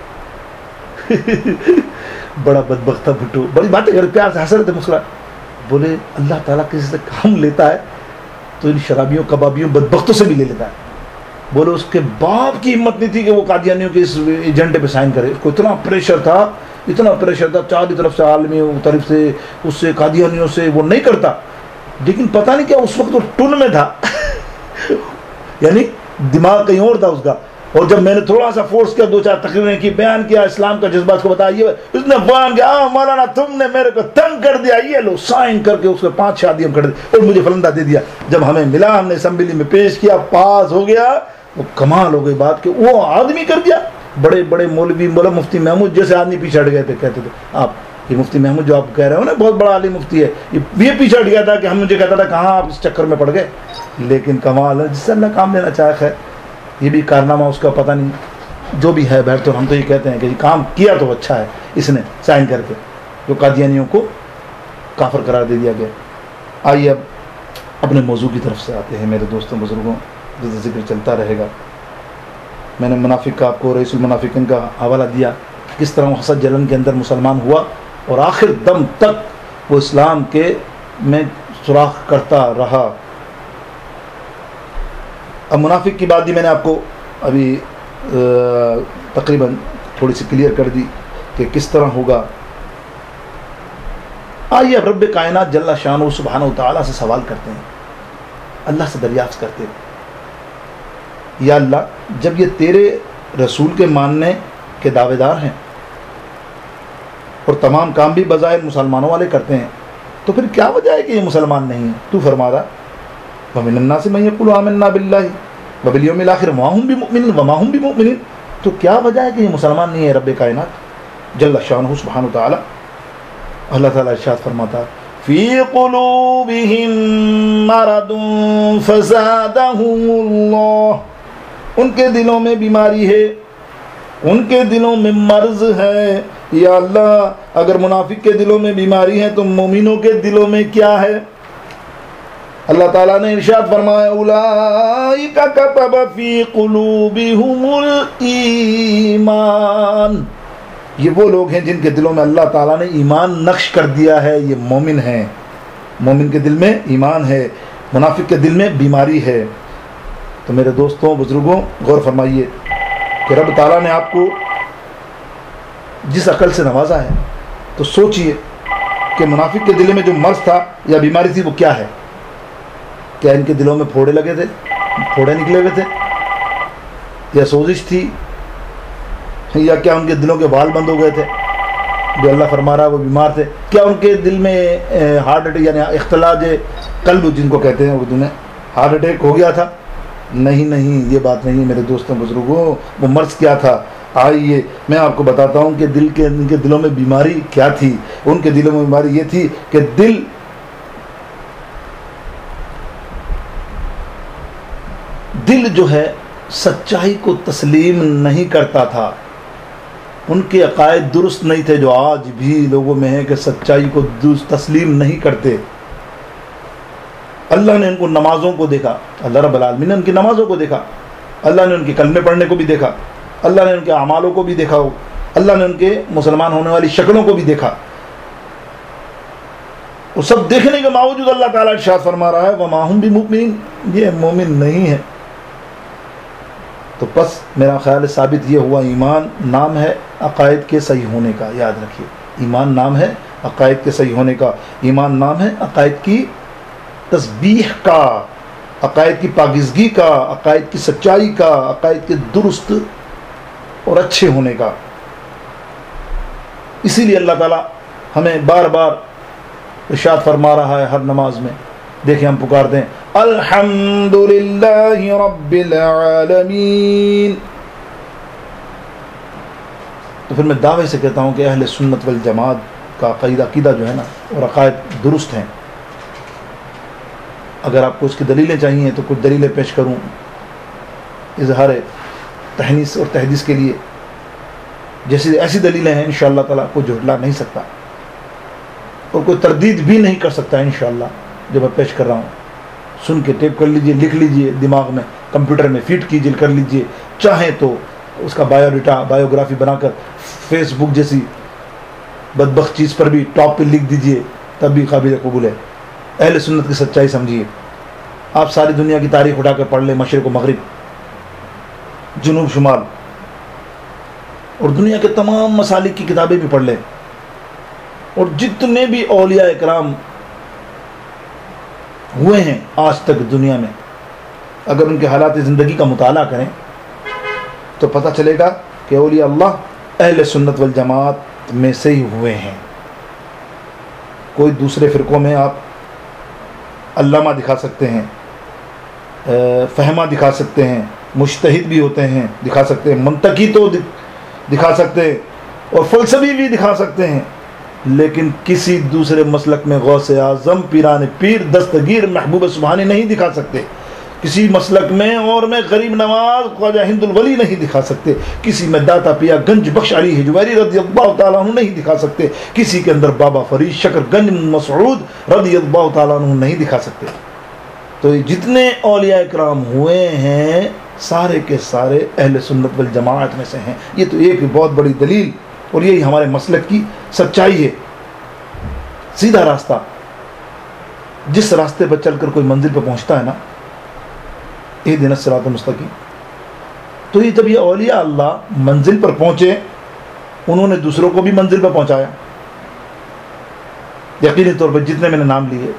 بڑا بدبخت تھا بھٹو، بڑی باتیں کر پیار سے ہنس رہے تھے، مسکرا، بولے اللہ تعالیٰ کسی سے کام لیتا ہے تو ان شرابیوں کبابیوں بدبختوں سے بھی لے لیتا ہے۔ بولے اس کے باپ کی ہمت نہیں تھی کہ وہ قادیانیوں کے اس ایجنڈے پہ سائن کرے، اس کو اتنا پریشر تھا، چاری طرف سے عالمی طرف سے، اس سے قادیانیوں سے، وہ نہیں کرتا، لیکن پتہ نہیں کیا اس وقت وہ ٹن میں تھا یعنی دماغ کہیں اور تھا اس کا۔ اور جب میں نے تھوڑا سا فورس کیا، 2-4 تقریریں کی، بیان کیا اسلام کا جذبات کو بتایا، یہ اس نے بیان کیا مولانا تم نے میرے کو تنگ کر دیا، یہ لو سائن کر کے اس کو 5-6 آدمی ہم کر دے اور مجھے فلندہ دے دیا۔ جب ہمیں ملا، ہم نے اسمبلی میں پیش کیا، پاس ہو گیا، وہ کمال ہو گئی بات کہ وہ آدمی کر دیا۔ بڑے بڑے مولوی، مولا مفتی محمود جیسے آدمی پیچھے ہٹ گئے تھے، کہتے تھے آپ یہ مفتی محمود جو آپ کہہ رہے ہو نا بہت بڑا عالم مفتی ہے، یہ پیچھے ہٹ گیا تھا کہ ہم، مجھے کہتا تھا کہاں آپ اس چکر میں پڑ گئے۔ لیکن کمال ہے، جس سے اللہ کام لینا چاہے، خیر یہ بھی کارنامہ اس کا پتہ نہیں جو بھی ہے، بہرحال ہم تو یہ کہتے ہیں کہ کام کیا تو اچھا ہے اس نے سائن کر کے، جو قادیانیوں کو کافر قرار دے دیا گیا۔ آئیے اب اپنے موضوع کی طرف سے آتے ہیں میرے دوستوں بزرگوں، جس ذکر چلتا رہے گا. میں نے منافق کا آپ کو رئیس المنافقین کا حوالہ دیا، کس طرح حسد جلن کے اندر مسلمان ہوا اور آخر دم تک وہ اسلام کے میں سوراخ کرتا رہا. اب منافق کی بات بھی میں نے آپ کو ابھی تقریباً تھوڑی سی کلیئر کر دی کہ کس طرح ہوگا. آئیے اب رب کائنات جل شانہ سبحانہ و تعالیٰ سے سوال کرتے ہیں، اللہ سے دریافت کرتے ہیں، یا اللہ جب یہ تیرے رسول کے ماننے کے دعوے دار ہیں اور تمام کام بھی بظاہر مسلمانوں والے کرتے ہیں، تو پھر کیا وجہ ہے کہ یہ مسلمان نہیں ہیں؟ تو فرما رہا وَمِنَ النَّاسِ مَن يَقُولُ آمَنَّا بِاللَّهِ وَبِالْيَوْمِ الْآخِرِ وَمَا هُم بِمُؤْمِنِينَ وَمَا هُم بِمُؤْمِنِينَ. تو کیا وجہ ہے کہ یہ مسلمان نہیں ہے رب کائنات جل شانہ سبحانہ و تعالیٰ؟ اللہ تعالیٰ ارشاد فرماتا فی قلوبہم مرض فزادہم اللہ، ان کے دلوں میں بیماری ہے، ان کے دلوں میں مرض ہے. یا اللہ اگر منافق کے دلوں میں بیماری ہے تو مومنوں کے دلوں میں کیا ہے؟ اللہ تعالیٰ نے ارشاد فرمایا اولئک کتب فی قلوبہم الایمان، یہ وہ لوگ ہیں جن کے دلوں میں اللہ تعالیٰ نے ایمان نقش کر دیا ہے، یہ مومن ہیں. مومن کے دل میں ایمان ہے، منافق کے دل میں بیماری ہے. تو میرے دوستوں بزرگوں غور فرمائیے کہ رب تعالیٰ نے آپ کو جس عقل سے نوازا ہے تو سوچئے کہ منافق کے دل میں جو مرض تھا یا بیماری تھی وہ کیا ہے. کیا ان کے دلوں میں پھوڑے لگے تھے، پھوڑے نکلے ہوئے تھے، یا سوزش تھی، یا کیا ان کے دلوں کے بال بند ہو گئے تھے؟ جو اللہ فرما رہا ہے وہ بیمار تھے. کیا ان کے دل میں ہارٹ اٹیک یعنی اختلاج قلب جن کو کہتے ہیں اردو میں، ہارٹ اٹیک ہو گیا تھا؟ نہیں، یہ بات نہیں میرے دوستوں بزرگوں. وہ مرض کیا تھا؟ آئیے میں آپ کو بتاتا ہوں کہ ان کے دلوں میں بیماری کیا تھی. ان کے دلوں میں بیماری یہ تھی کہ دل جو ہے سچائی کو تسلیم نہیں کرتا تھا. ان کے عقائد درست نہیں تھے جو آج بھی لوگوں میں ہیں کہ سچائی کو تسلیم نہیں کرتے. اللہ نے ان کو نمازوں کو دیکھا، اللہ رب العالمین نے ان کی نمازوں کو دیکھا، اللہ نے ان کے کلمے پڑھنے کو بھی دیکھا، اللہ نے ان کے اعمالوں کو بھی دیکھا، اللہ نے ان کے مسلمان ہونے والی شکلوں کو بھی دیکھا. وہ سب دیکھنے کے باوجود اللہ تعالیٰ ارشاد فرما رہا ہے وَمَا هُم بِمُؤْمِنِينَ، یہ مومن نہیں ہے. تو پس میرا خیال ثابت یہ ہوا ایمان نام ہے عقائد کے صحیح ہونے کا. یاد رکھیے ایمان نام ہے عقائد کے صحیح ہونے کا. ایمان نام ہے عقائد کی تسبیح کا، عقائد کی پاکیزگی کا، عقائد کی سچائی کا، عقائد کے درست اور اچھے ہونے کا. اسی لیے اللہ تعالیٰ ہمیں بار بار ارشاد فرما رہا ہے ہر نماز میں. دیکھیں ہم پکارتے ہیں الحمدللہ رب العالمین. تو پھر میں دعوے سے کہتا ہوں کہ اہل سنت والجماعت کا عقیدہ جو ہے نا اور عقائد درست ہیں. اگر آپ کو اس کی دلیلیں چاہیے تو کچھ دلیلیں پیش کروں اظہار تحنیس اور تحدیث کے لیے. جیسی ایسی دلیلیں ہیں انشاءاللہ تعالیٰ کوئی جھٹلا نہیں سکتا اور کوئی تردید بھی نہیں کر سکتا انشاءاللہ جو میں پیش کر رہا ہوں. سن کے ٹیپ کر لیجئے، لکھ لیجئے دماغ میں، کمپیوٹر میں فیڈ کیجئے، کر لیجئے. چاہیں تو اس کا بایوگرافی بنا کر فیس بک جیسی بدبخت چیز پر بھی ٹاپ پہ لکھ دیجئے، تب بھی قابل قبول ہے. اہل سنت کی سچائی سمجھیے. آپ ساری دنیا کی تاریخ اٹھا کر پڑھ لیں، مشرق و مغرب، جنوب شمال، اور دنیا کے تمام مسالک کی کتابیں بھی پڑھ لیں، اور جتنے بھی اولیاء اکرام ہوئے ہیں آج تک دنیا میں، اگر ان کے حالات زندگی کا مطالعہ کریں تو پتہ چلے گا کہ اولیاء اللہ اہل سنت والجماعت میں سے ہی ہوئے ہیں. کوئی دوسرے فرقوں میں آپ علامہ دکھا سکتے ہیں، فہمہ دکھا سکتے ہیں، مجتہد بھی ہوتے ہیں دکھا سکتے ہیں، منطقی تو دکھا سکتے ہیں اور فلسفی بھی دکھا سکتے ہیں، لیکن کسی دوسرے مسلک میں غوث اعظم، پیران پیر، دستگیر، محبوب سبحانی نہیں دکھا سکتے. کسی مسلک میں اور میں غریب نواز، خواجہ ہند الولی نہیں دکھا سکتے. کسی میں داتا پیا گنج بخش علی حجویری رضی اللہ تعالیٰ عنہ نہیں دکھا سکتے. کسی کے اندر بابا فرید شکر گنج مسعود رضی اللہ تعالیٰ عنہ نہیں دکھا سکتے. تو جتنے اولیاء کرام ہوئے ہیں سارے کے سارے اہل سنت والجماعت میں سے ہیں. یہ تو ایک بہت بڑی دلیل اور یہی ہمارے مسلک کی سچائی ہے. سیدھا راستہ، جس راستے پر چل کر کوئی منزل پہ پہنچتا ہے نا، اہدنا الصراط المستقیم. تو یہ جب یہ اولیاء اللہ منزل پر پہنچے، انہوں نے دوسروں کو بھی منزل پہ پہنچایا. یقینی طور پر جتنے میں نے نام لیے،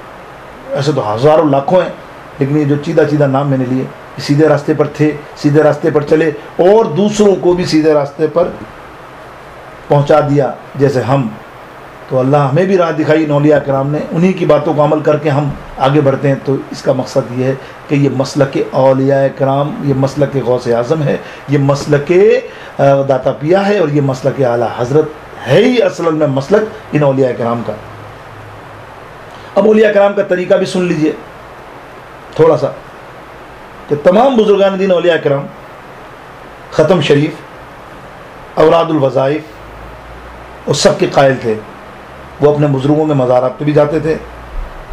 ایسے تو ہزاروں لاکھوں ہیں، لیکن یہ جو چیدہ نام میں نے لیے، سیدھے راستے پر تھے، سیدھے راستے پر چلے اور دوسروں کو بھی سیدھے راستے پر پہنچا دیا جیسے ہم. تو اللہ ہمیں بھی راہ دکھائی ان اولیاء کرام نے، انہی کی باتوں کو عمل کر کے ہم آگے بڑھتے ہیں. تو اس کا مقصد یہ ہے کہ یہ مسلک اولیاء کرام، یہ مسلک غوث اعظم ہے، یہ مسلک داتا پیا ہے، اور یہ مسلک اعلیٰ حضرت ہے ہی اصل میں مسلک ان اولیاء کرام کا. اب اولیاء کرام کا طریقہ بھی سن لیجئے تھوڑا سا، کہ تمام بزرگان دین اولیاء کرام ختم شریف، اوراد الوظائف اور سب کے قائل تھے. وہ اپنے بزرگوں کے مزارات پہ بھی جاتے تھے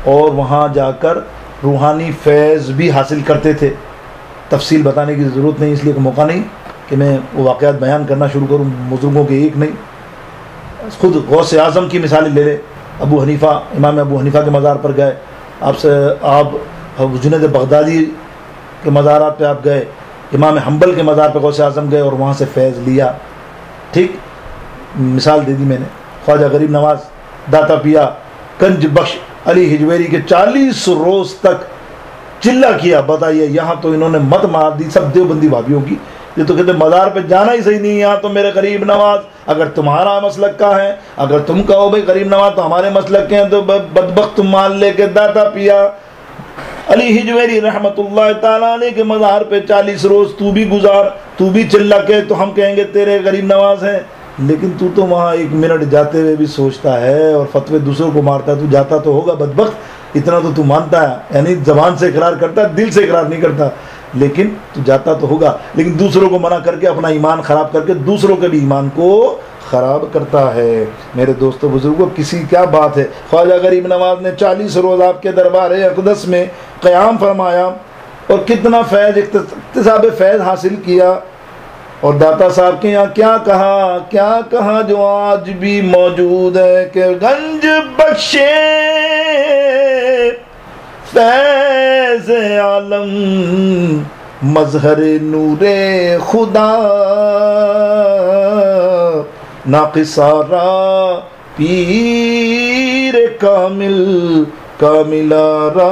اور وہاں جا کر روحانی فیض بھی حاصل کرتے تھے. تفصیل بتانے کی ضرورت نہیں، اس لیے کہ موقع نہیں کہ میں وہ واقعات بیان کرنا شروع کروں. بزرگوں کے ایک نہیں، خود غوث اعظم کی مثالیں لے لے. ابو حنیفہ، امام ابو حنیفہ کے مزار پر گئے آپ جنید بغدادی کے مزارات پہ آپ گئے، امام حنبل کے مزار پہ غوث اعظم گئے اور وہاں سے فیض لیا. ٹھیک مثال دے دی میں نے. خواجہ غریب نواز، داتا پیا، کنج بخش علی ہجویری کے 40 روز تک چلہ کیا. بتائیے، یہاں تو انہوں نے مت مار دی سب دیوبندی بھابھیوں کی. یہ تو کہتے مزار پہ جانا ہی صحیح نہیں. یہاں تو میرے غریب نواز اگر تمہارا مسلک کا ہے، اگر تم کہو بھائی غریب نواز تو ہمارے مسلک کے ہیں، تو بدبخت تم مان لے کے داتا پیا علی ہجویری رحمت اللہ تعالیٰ علیہ کے مزار پہ 40 روز تو بھی گزار، تو بھی چلہ کے، تو ہم کہیں گے تیرے غریب نواز ہیں. لیکن تو وہاں 1 منٹ جاتے ہوئے بھی سوچتا ہے اور فتوے دوسروں کو مارتا ہے. تو جاتا تو ہوگا بدبخت، اتنا تو مانتا ہے، یعنی زبان سے اقرار کرتا ہے، دل سے اقرار نہیں کرتا، لیکن تو جاتا تو ہوگا. لیکن دوسروں کو منع کر کے اپنا ایمان خراب کر کے دوسروں کے بھی ایمان کو خراب کرتا ہے. میرے دوستو بزرگوں، کسی کیا بات ہے. خواجہ غریب نواز نے 40 روز آپ کے دربار اقدس میں قیام فرمایا اور کتنا فیض، اکتساب فیض حاصل کیا. اور داتا صاحب کے یہاں کیا کہا جو آج بھی موجود ہے کہ گنج بخشے فیض عالم مظہر نور خدا ناقصارا پیر کامل کاملارا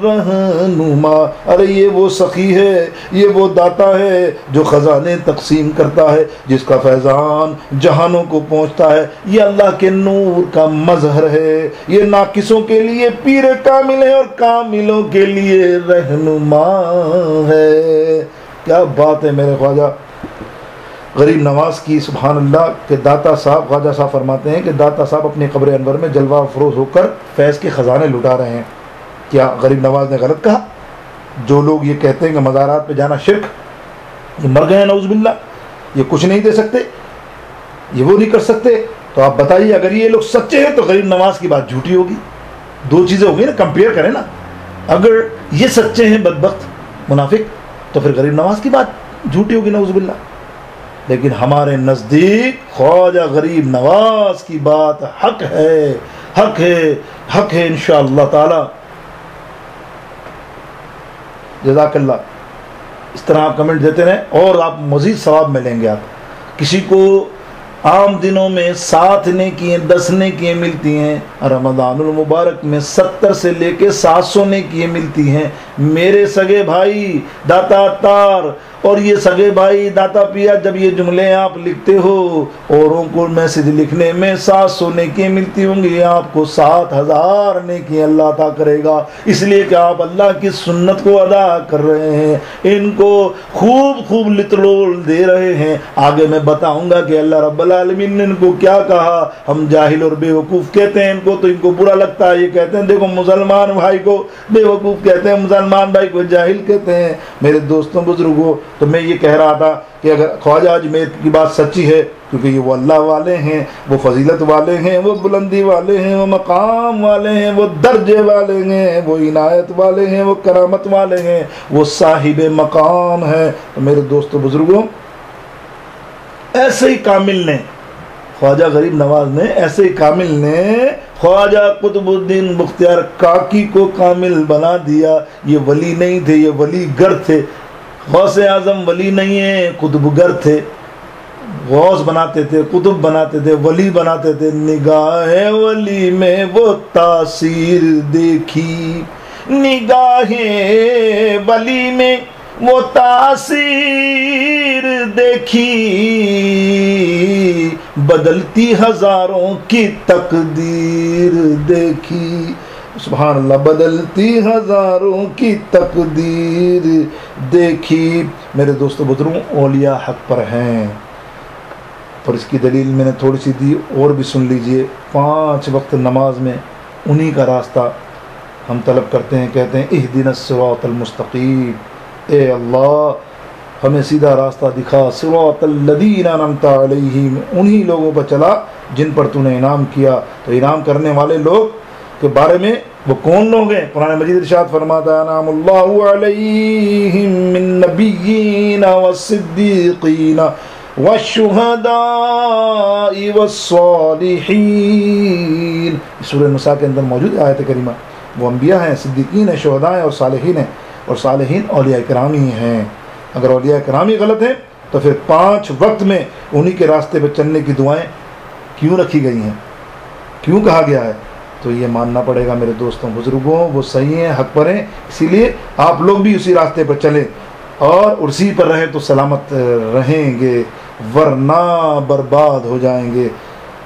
رہنما. ارے یہ وہ سخی ہے، یہ وہ داتا ہے جو خزانے تقسیم کرتا ہے، جس کا فیضان جہانوں کو پہنچتا ہے. یہ اللہ کے نور کا مظہر ہے. یہ ناقصوں کے لیے پیر کامل ہے اور کاملوں کے لیے رہنما ہے. کیا بات ہے میرے خواجہ غریب نواز کی، سبحان اللہ. کہ داتا صاحب، خواجہ صاحب فرماتے ہیں کہ داتا صاحب اپنے قبر انور میں جلوہ افروز ہو کر فیض کے خزانے لٹا رہے ہیں. کیا غریب نواز نے غلط کہا؟ جو لوگ یہ کہتے ہیں کہ مزارات پہ جانا شرک، یہ مر گئے ہیں نعوذ باللہ، یہ کچھ نہیں دے سکتے، یہ وہ نہیں کر سکتے. تو آپ بتائیے، اگر یہ لوگ سچے ہیں تو غریب نواز کی بات جھوٹی ہوگی. دو چیزیں ہو گئی نا، کمپیئر کریں نا. اگر یہ سچے ہیں بدبخت منافق، تو پھر غریب نواز کی بات جھوٹی ہوگی نعوذ باللہ. لیکن ہمارے نزدیک خواجہ غریب نواز کی بات حق ہے، حق ہے، حق ہے انشاءاللہ تعالی. جزاک اللہ. اس طرح آپ کمنٹ دیتے رہیں اور آپ مزید ثواب ملیں گے. آپ کسی کو عام دنوں میں 7 نیکیاں 10 نیکیاں ملتی ہیں، رمضان المبارک میں 70 سے لے کے 700 نیکیاں ملتی ہیں. میرے سگے بھائی داتا تار اور یہ سگے بھائی داتا پیا، جب یہ جملے آپ لکھتے ہو، اوروں کو میسج لکھنے میں 700 نیکیاں ملتی ہوں گی، آپ کو 7000 نیکیاں اللہ عطا کرے گا. اس لیے کہ آپ اللہ کی سنت کو ادا کر رہے ہیں، ان کو خوب لترول دے رہے ہیں. آگے میں بتاؤں گا کہ اللہ رب العالمین نے ان کو کیا کہا. ہم جاہل اور بے وقوف کہتے ہیں ان کو، تو ان کو برا لگتا ہے. یہ کہتے ہیں دیکھو مسلمان بھائی کو بے وقوف کہتے ہیں، مسلمان بھائی کو جاہل کہتے ہیں. میرے دوستوں بزرگوں، تو میں یہ کہہ رہا تھا کہ اگر خواجہ اجمیر کی بات سچی ہے، کیونکہ یہ وہ اللہ والے ہیں، وہ فضیلت والے ہیں، وہ بلندی والے ہیں، وہ مقام والے ہیں، وہ درجے والے ہیں، وہ عنایت والے ہیں، وہ کرامت والے ہیں، وہ صاحب مقام ہے، تو میرے دوستو بزرگوں، ایسے ہی کامل نے، خواجہ غریب نواز نے، ایسے ہی کامل نے خواجہ قطب الدین بختیار کاکی کو کامل بنا دیا۔ یہ ولی نہیں تھے، یہ ولی گر تھے۔ غوث اعظم ولی نہیں ہے، قطب گر تھے۔ غوث بناتے تھے، قطب بناتے تھے، ولی بناتے تھے۔ نگاہ ولی میں وہ تاثیر دیکھی، نگاہ ولی میں وہ تاثیر دیکھی، بدلتی ہزاروں کی تقدیر دیکھی۔ سبحان اللہ، بدلتی ہزاروں کی تقدیر دیکھی۔ میرے دوستو بزرگوں، اولیاء حق پر ہیں، اور اس کی دلیل میں نے تھوڑی سی دی، اور بھی سن لیجئے۔ 5 وقت نماز میں انہی کا راستہ ہم طلب کرتے ہیں، کہتے ہیں اہدنا الصراط المستقیم، اے اللہ ہمیں سیدھا راستہ دکھا، صراط الذین انعمت علیہم، انہی لوگوں پر چلا جن پر تو نے انعام کیا۔ تو انعام کرنے والے لوگ کے بارے میں وہ کون لوگ ہیں؟ قرآن مجید ارشاد فرماتا ہے انعم اللہ علیہم من نبیین والصدیقین والشہداء والصالحین، سورہ نساء کے اندر موجود ہے آیت کریمہ۔ وہ انبیاء ہیں، صدیقین ہیں، شہداء ہیں اور صالحین ہیں، اور صالحین اولیاء کرام ہی ہیں۔ اگر اولیاء کرام ہی غلط ہیں تو پھر 5 وقت میں انہی کے راستے پہ چلنے کی دعائیں کیوں رکھی گئی ہیں، کیوں کہا گیا ہے؟ تو یہ ماننا پڑے گا میرے دوستوں بزرگوں، وہ صحیح ہیں، حق پر ہیں، اسی لیے آپ لوگ بھی اسی راستے پر چلیں اور اسی پر رہیں تو سلامت رہیں گے، ورنہ برباد ہو جائیں گے۔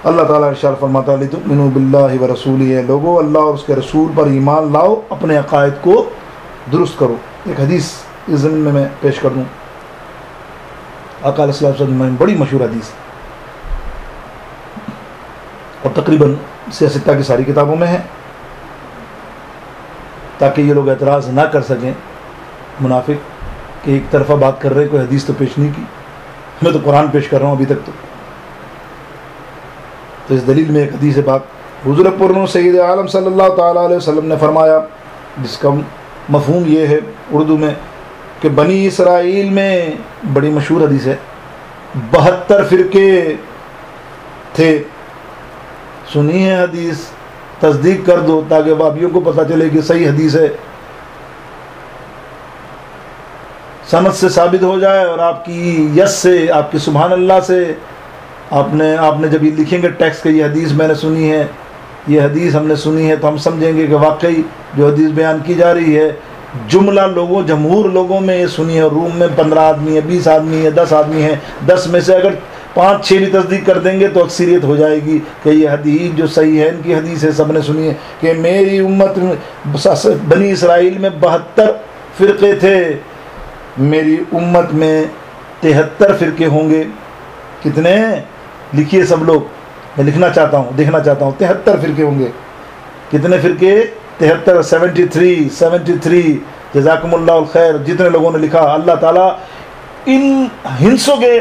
اللہ تعالیٰ ارشاد فرماتا ہے لِتُؤْمِنُوا بِاللَّهِ وَرَسُولِهِ، لوگوں اللہ اور اس کے رسول پر ایمان لاؤ، اپنے عقائد کو درست کرو۔ ایک حدیث اس زمین میں پیش کر دوں، آقا علیہ الصلوۃ والسلام، بڑی مشہور حدیث، اور تقریباً سیاستہ کی ساری کتابوں میں ہے، تاکہ یہ لوگ اعتراض نہ کر سکیں منافق کہ ایک طرفہ بات کر رہے، کوئی حدیث تو پیش نہیں کی، میں تو قرآن پیش کر رہا ہوں ابھی تک۔ تو اس دلیل میں ایک حدیث پاک حضور پرنو سید عالم صلی اللہ تعالیٰ علیہ وسلم نے فرمایا، جس کا مفہوم یہ ہے اردو میں کہ بنی اسرائیل میں، بڑی مشہور حدیث ہے، 72 فرقے تھے۔ سنی ہے حدیث، تصدیق کر دو تاکہ بابیوں کو پتہ چلے کہ صحیح حدیث ہے، سند سے ثابت ہو جائے، اور آپ کی یس سے، آپ کی سبحان اللہ سے، آپ نے جب یہ لکھیں گے ٹیکسٹ کہ یہ حدیث میں نے سنی ہے، یہ حدیث ہم نے سنی ہے، تو ہم سمجھیں گے کہ واقعی جو حدیث بیان کی جا رہی ہے جملہ لوگوں، جمہور لوگوں میں یہ سنی ہے۔ روم میں 15 آدمی ہے، 20 آدمی ہے، 10 آدمی ہیں، 10 میں سے اگر 5-6 بھی تصدیق کر دیں گے تو اکثریت ہو جائے گی کہ یہ حدیث جو صحیح ہے، ان کی حدیث ہے، سب نے سنی ہے کہ میری امت بنی اسرائیل میں 72 فرقے تھے، میری امت میں 73 فرقے ہوں گے۔ کتنے ہیں؟ لکھیے سب لوگ، میں لکھنا چاہتا ہوں، دیکھنا چاہتا ہوں۔ 73 فرقے ہوں گے۔ کتنے فرقے؟ 73، 73۔ جزاکم اللہ الخیر جتنے لوگوں نے لکھا، اللہ تعالیٰ ان ہنسوں کے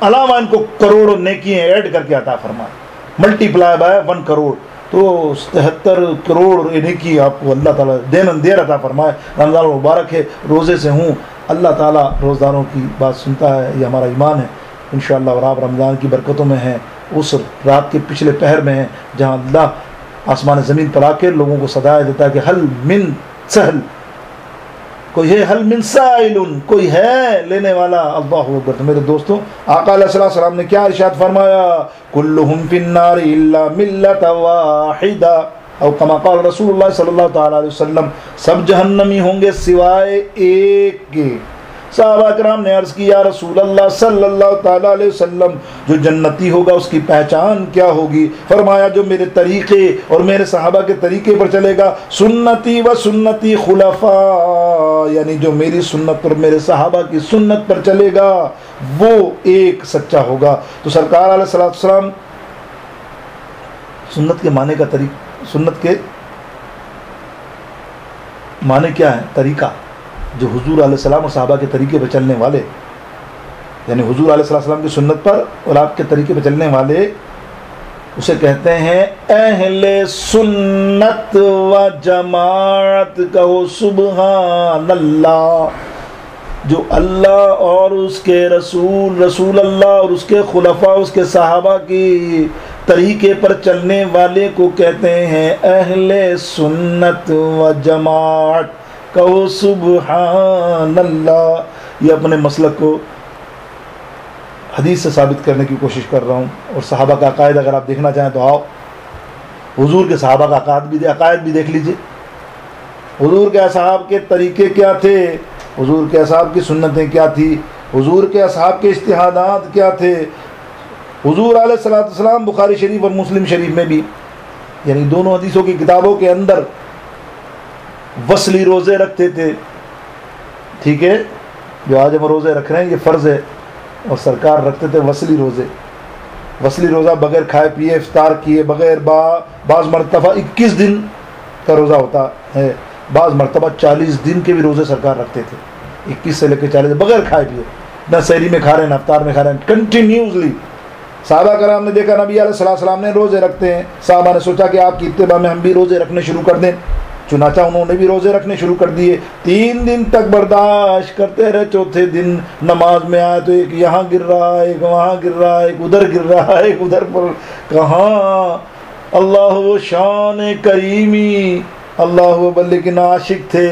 علاوہ ان کو کروڑوں نیکیاں ایڈ کر کے عطا فرمائے، ملٹی پلائی بائی 1 کروڑ، تو 73 کروڑ نیکی آپ کو اللہ تعالیٰ دیر عطا فرمائے۔ رمضان مبارک ہے، روزے سے ہوں، اللہ تعالیٰ روزداروں کی بات سنتا ہے، یہ ہمارا ایمان ہے انشاءاللہ۔ اور آپ رمضان کی برکتوں میں ہیں، اس رات کے پچھلے پہر میں ہیں جہاں اللہ آسمان زمین پر آ کے لوگوں کو صدایا دیتا ہے کہ حل من سہل، کوئی ہے، حل من سائل، کوئی ہے لینے والا، اللہ اکبر۔ تو میرے دوستوں، آقا علیہ السلام نے کیا ارشاد فرمایا؟ کلہم فی النار الا ملۃ واحدہ، او کما قال رسول اللہ صلی اللہ تعالیٰ علیہ وسلم، سب جہنمی ہوں گے سوائے ایک کے۔ صحابہ کرام نے عرض کی یا رسول اللہ صلی اللہ تعالیٰ علیہ وسلم، جو جنتی ہوگا اس کی پہچان کیا ہوگی؟ فرمایا جو میرے طریقے اور میرے صحابہ کے طریقے پر چلے گا، سنتی و سنتی خلفاء، یعنی جو میری سنت اور میرے صحابہ کی سنت پر چلے گا وہ ایک سچا ہوگا۔ تو سرکار علیہ السلام سنت کے معنی کا طریقہ، سنت کے معنی کیا ہے؟ طریقہ، جو حضور علیہ السلام اور صحابہ کے طریقے پہ چلنے والے، یعنی حضور علیہ السلام کی سنت پر اور آپ کے طریقے پہ چلنے والے، اسے کہتے ہیں اہل سنت و جماعت. کہو سبحان اللہ. جو اللہ اور اس کے رسول اللہ اور اس کے خلفاء، اس کے صحابہ کی طریقے پر چلنے والے کو کہتے ہیں اہل سنت و جماعت. کہو سبحان اللہ. یہ اپنے مسلک کو حدیث سے ثابت کرنے کی کوشش کر رہا ہوں. اور صحابہ کا عقائد اگر آپ دیکھنا چاہیں تو آؤ، حضور کے صحابہ کا عقائد بھی دیکھ لیجئے. حضور کے اصحاب کے طریقے کیا تھے، حضور کے اصحاب کی سنتیں کیا تھی، حضور کے اصحاب کے اجتہادات کیا تھے. حضور علیہ السلام بخاری شریف اور مسلم شریف میں بھی، یعنی دونوں حدیثوں کی کتابوں کے اندر وصلی روزے رکھتے تھے. ٹھیک ہے، جو آج ہم روزے رکھ رہے ہیں یہ فرض ہے، اور سرکار رکھتے تھے وصلی روزے. وصلی روزہ بغیر کھائے پیے افطار کیے بغیر، بعض مرتبہ 21 دن کا روزہ ہوتا ہے، بعض مرتبہ 40 دن کے بھی روزے سرکار رکھتے تھے. 21 سے لے کے 40 بغیر کھائے پیے، نہ سحری میں کھا رہے ہیں نہ افطار میں کھا رہے ہیں، کنٹینیوسلی. صحابہ کرام نے دیکھا نبی علیہ السلام نے روزے رکھتے ہیں، صحابہ نے سوچا کہ آپ کی اتباع میں ہم بھی روزے رکھنے شروع کر دیں. چنانچہ انہوں نے بھی روزے رکھنے شروع کر دیے. 3 دن تک برداشت کرتے رہے. چوتھے دن نماز میں آئے تو ایک یہاں گر رہا ہے، ایک وہاں گر رہا ہے، ایک ادھر گر رہا ہے، ایک ادھر پر. کہاں اللہ و شان کریمی، اللہ اکبر. لیکن عاشق تھے،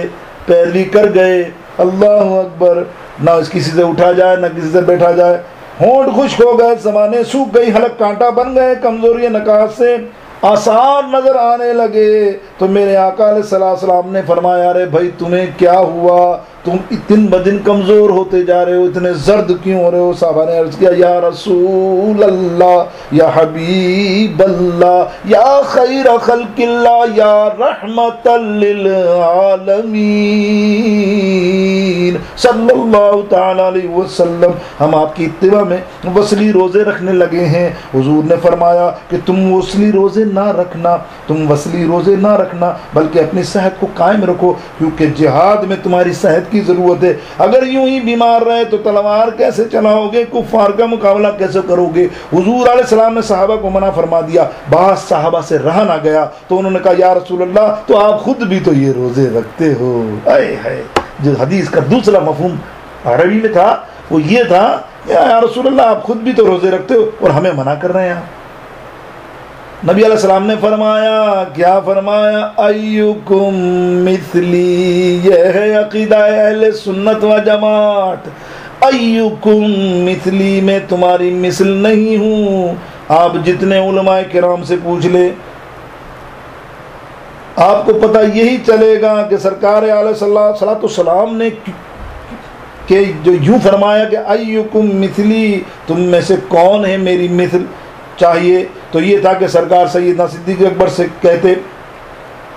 پیروی کر گئے. اللہ اکبر. نہ کسی سے اٹھا جائے نہ کسی سے بیٹھا جائے. ہونٹ خشک ہو گئے، زبانیں سوکھ گئی، حلق کانٹا بن گئے، کمزوری نکاح سے آثار نظر آنے لگے. تو میرے آقا علیہ السلام نے فرمایا ارے بھائی تمہیں کیا ہوا، تم دن بدن کمزور ہوتے جا رہے ہو، اتنے زرد کیوں ہو رہے ہو؟ صحابہ نے عرض کیا یا رسول اللہ، یا حبیب اللہ، یا خیر خلق اللہ، یا رحمت للعالمین صلی اللہ تعالی علیہ وسلم. ہم آپ کی اتباع میں وصلی روزے رکھنے لگے ہیں. حضور نے فرمایا کہ تم وصلی روزے نہ رکھنا، تم وصلی روزے نہ رکھنا، بلکہ اپنی صحت کو قائم رکھو، کیونکہ جہاد میں تمہاری صحت کی ضرورت ہے. اگر یوں ہی بیمار رہے تو تلوار کیسے چلاؤ گے، کفار کا مقابلہ کیسے کرو گے؟ حضور علیہ السلام نے صحابہ کو منع فرما دیا. بعض صحابہ سے رہا نہ گیا تو انہوں نے کہا یا رسول اللہ تو آپ خود بھی تو یہ روزے رکھتے ہو. اے ہے جو حدیث کا دوسرا مفہوم عربی میں تھا وہ یہ تھا یا رسول اللہ آپ خود بھی تو روزے رکھتے ہو اور ہمیں منع کر رہے ہیں. نبی علیہ السلام نے فرمایا، کیا فرمایا؟ ایکم مثلی. یہ ہے عقیدہ اہل سنت و جماعت. ایکم مثلی، میں تمہاری مثل نہیں ہوں. آپ جتنے علماء کرام سے پوچھ لے آپ کو پتہ یہی چلے گا کہ سرکار علیہ الصلوۃ والسلام نے کہ جو یوں فرمایا کہ ایکم مثلی، تم میں سے کون ہے میری مثل چاہیے، تو یہ تھا کہ سرکار سیدنا صدیق اکبر سے کہتے،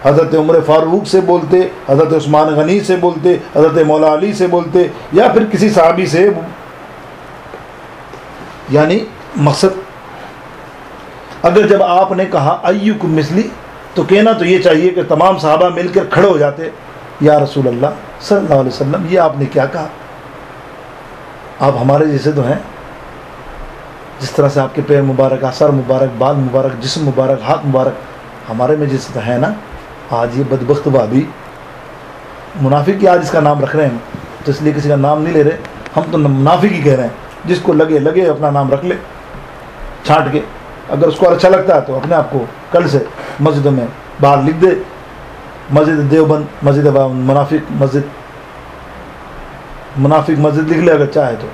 حضرت عمر فاروق سے بولتے، حضرت عثمان غنی سے بولتے، حضرت مولا علی سے بولتے، یا پھر کسی صحابی سے. یعنی مقصد اگر جب آپ نے کہا ایکم مثلی تو کہنا تو یہ چاہیے کہ تمام صحابہ مل کر کھڑے ہو جاتے، یا رسول اللہ صلی اللہ علیہ وسلم یہ آپ نے کیا کہا؟ آپ ہمارے جیسے تو ہیں، جس طرح سے آپ کے پیر مبارک، سر مبارک، بال مبارک، جسم مبارک، ہاتھ مبارک ہمارے میں جیسے تو ہے نا. آج یہ بدبخت بابی منافق کی آج اس کا نام رکھ رہے ہیں، تو اس لیے کسی کا نام نہیں لے رہے، ہم تو منافق ہی کہہ رہے ہیں. جس کو لگے اپنا نام رکھ لے چھانٹ کے. اگر اس کو اچھا لگتا ہے تو اپنے آپ کو کل سے مسجدوں میں باہر لکھ دے، مسجد دیوبند، مسجد منافق مسجد لکھ لے اگر چاہے تو.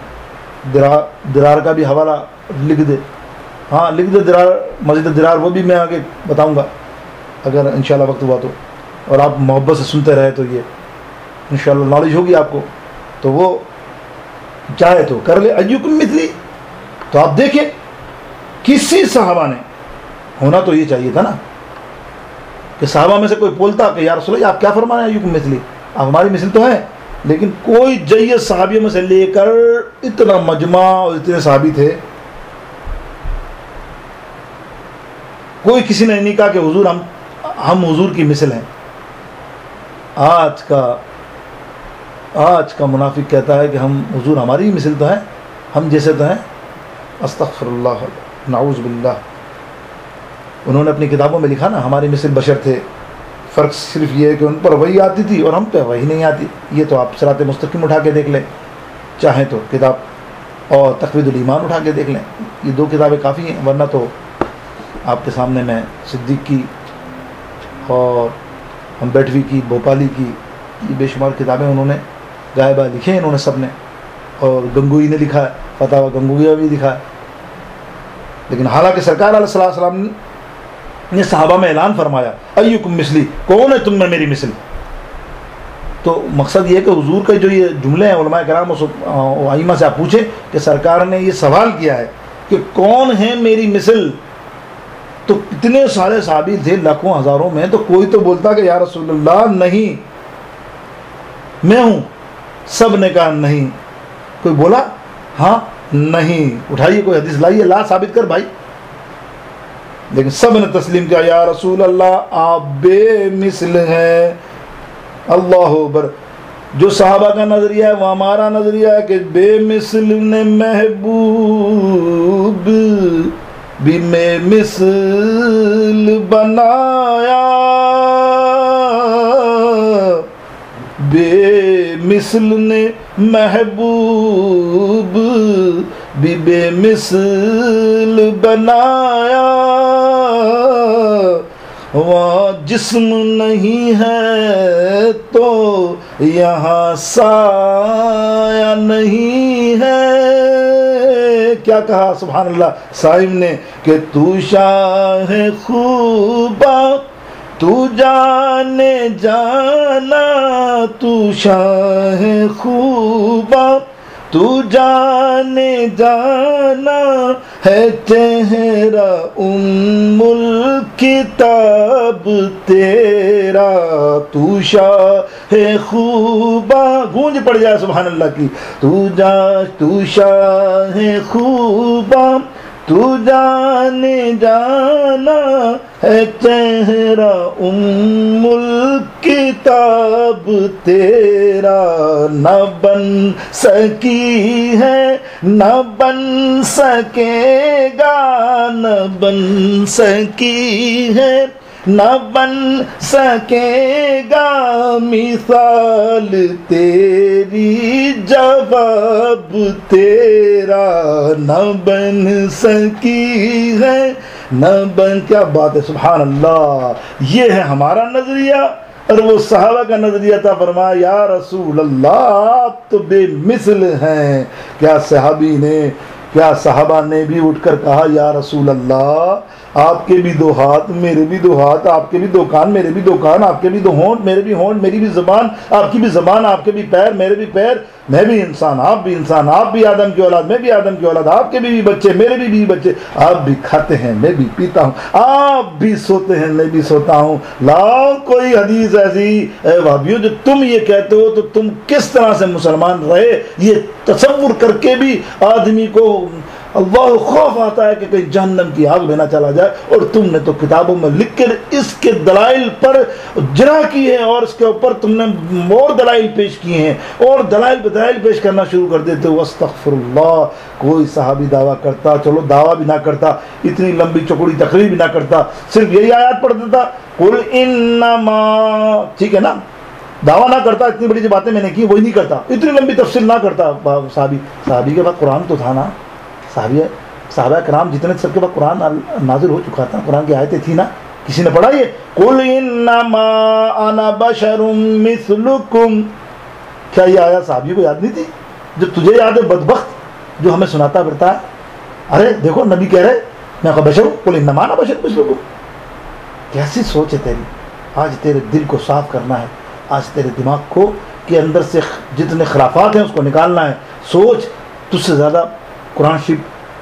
درار کا بھی حوالہ لکھ دے، ہاں لکھ دے درار، مسجد درار، وہ بھی میں آگے بتاؤں گا اگر انشاءاللہ وقت ہوا تو، اور آپ محبت سے سنتے رہے تو یہ انشاءاللہ نالج ہوگی آپ کو. تو وہ چاہے تو کر لے ایکم مثلی. تو آپ دیکھیں کسی صحابہ نے ہونا تو یہ چاہیے تھا نا کہ صحابہ میں سے کوئی بولتا کہ یا رسول اللہ آپ کیا فرما رہے ہیں ایکم مثلی، آپ ہماری مثل تو ہیں. لیکن کوئی جید صحابیوں میں سے لے کر اتنا مجمع اور اتنے صحابی تھے، کوئی کسی نے نہیں کہا کہ حضور ہم حضور کی مثل ہیں. آج کا آج کا منافق کہتا ہے کہ ہم حضور ہماری مثل تو ہیں، ہم جیسے تو ہیں. استغفر اللہ، نعوذ باللہ. انہوں نے اپنی کتابوں میں لکھا نا ہماری مثل بشر تھے، فرق صرف یہ ہے کہ ان پر وہی آتی تھی اور ہم پہ وہی نہیں آتی. یہ تو آپ صراط مستقیم اٹھا کے دیکھ لیں، چاہیں تو کتاب اور تقوید الایمان اٹھا کے دیکھ لیں. یہ 2 کتابیں کافی ہیں، ورنہ تو آپ کے سامنے میں صدیق کی اور ہم بیٹھوی کی، بھوپالی کی، یہ بے شمار کتابیں انہوں نے غائبہ لکھے ہیں انہوں نے سب نے. اور گنگوئی نے لکھا ہے، فتاوی گنگویہ بھی لکھا ہے. لیکن حالانکہ سرکار علیہ الصلوۃ والسلام نے صحابہ میں اعلان فرمایا ایکم مثلی، کون ہے تم میں میری مثل. تو مقصد یہ ہے کہ حضور کا جو یہ جملے ہیں علماء کرام و ائمہ سے آپ پوچھیں کہ سرکار نے یہ سوال کیا ہے کہ کون ہے میری مثل، تو اتنے سارے صحابی تھے لاکھوں ہزاروں میں، تو کوئی تو بولتا کہ یا رسول اللہ نہیں میں ہوں. سب نے کہا نہیں. کوئی بولا ہاں نہیں، اٹھائیے کوئی حدیث لائیے، لا ثابت کر بھائی. لیکن سب نے تسلیم کیا یا رسول اللہ آپ بے مثل ہیں. اللہ اکبر. جو صحابہ کا نظریہ ہے وہ ہمارا نظریہ ہے کہ بے مثل نے محبوب بھی میں مثل بنایا، بے مثل نے محبوب بھی بے مثل بنایا. وہاں جسم نہیں ہے تو یہاں سایہ نہیں ہے. کیا کہا سبحان اللہ صائم نے کہ تو شاہ خوبا تو جانے جانا، تو شاہ خوبا تو جانے جانا ہے چہرہ ام الکتاب تیرا. تو شاہ خوبا گونج پڑ جائے سبحان اللہ کی. تو شاہ خوبا تو جانے جانا ہے چہرہ ام الکتاب تیرا. نہ بن سکی ہے نہ بن سکے گا، نہ بن سکی ہے نہ بن سکے گا مثال تیری، جواب تیرا نہ بن سکی ہے نہ بن. کیا بات ہے سبحان اللہ. یہ ہے ہمارا نظریہ اور وہ صحابہ کا نظریہ تھا. فرمایا یا رسول اللہ آپ تو بے مثل ہیں. کیا صحابہ نے بھی اٹھ کر کہا یا رسول اللہ آپ کے بھی 2 ہاتھ میرے بھی 2 ہاتھ، آپ کے بھی 2 کان میرے بھی 2 کان، آپ کے بھی 2 ہونٹ میرے بھی ہونٹ، میری بھی زبان آپ کی بھی زبان، آپ کے بھی پیر میرے بھی پیر، میں بھی انسان آپ بھی انسان، آپ بھی آدم کی اولاد میں بھی آدم کی اولاد، آپ کے بھی بچے میرے بھی بچے، آپ بھی کھاتے ہیں میں بھی پیتا ہوں، آپ بھی سوتے ہیں میں بھی سوتا ہوں. لاؤ کوئی حدیث ایسی اے وہابیو جو تم یہ کہتے ہو تو تم کس طرح سے مسلمان رہے. یہ تصور کر کے بھی آدمی کو اللہ خوف آتا ہے کہ کہیں جہنم کی آگ میں نہ چلا جائے. اور تم نے تو کتابوں میں لکھ کر اس کے دلائل پر جرح کی ہے اور اس کے اوپر تم نے اور دلائل پیش کیے ہیں اور دلائل پہ دلائل پیش کرنا شروع کر دیتے ہو. استغفر اللہ. کوئی صحابی دعویٰ کرتا، چلو دعویٰ بھی نہ کرتا، اتنی لمبی چوڑی تقریر بھی نہ کرتا، صرف یہی آیات پڑھتا تھا قل انما، ٹھیک ہے نا، دعویٰ نہ کرتا، اتنی بڑی جو باتیں میں نے کی وہی نہیں کرتا، اتنی لمبی تفصیل نہ کرتا. صحابی کے بعد قرآن تو تھا نا، صحابہ کرام جتنے سب کے بعد قرآن نازل ہو چکا تھا، قرآن کی آیتیں تھی نا، کسی نے پڑھا یہ قل انما انا بشر مثلکم. کیا یہ آیت صحابی کو یاد نہیں تھی؟ جو تجھے یاد ہے بدبخت جو ہمیں سناتا پھرتا ہے. ارے دیکھو نبی کہہ رہے میں بشر ہوں، قل انما انا بشر مثلکم. کیسی سوچ ہے تیری. آج تیرے دل کو صاف کرنا ہے، آج تیرے دماغ کو کے اندر سے جتنے خرافات ہیں اس کو نکالنا ہے. سوچ تجھ سے زیادہ قرآن شریف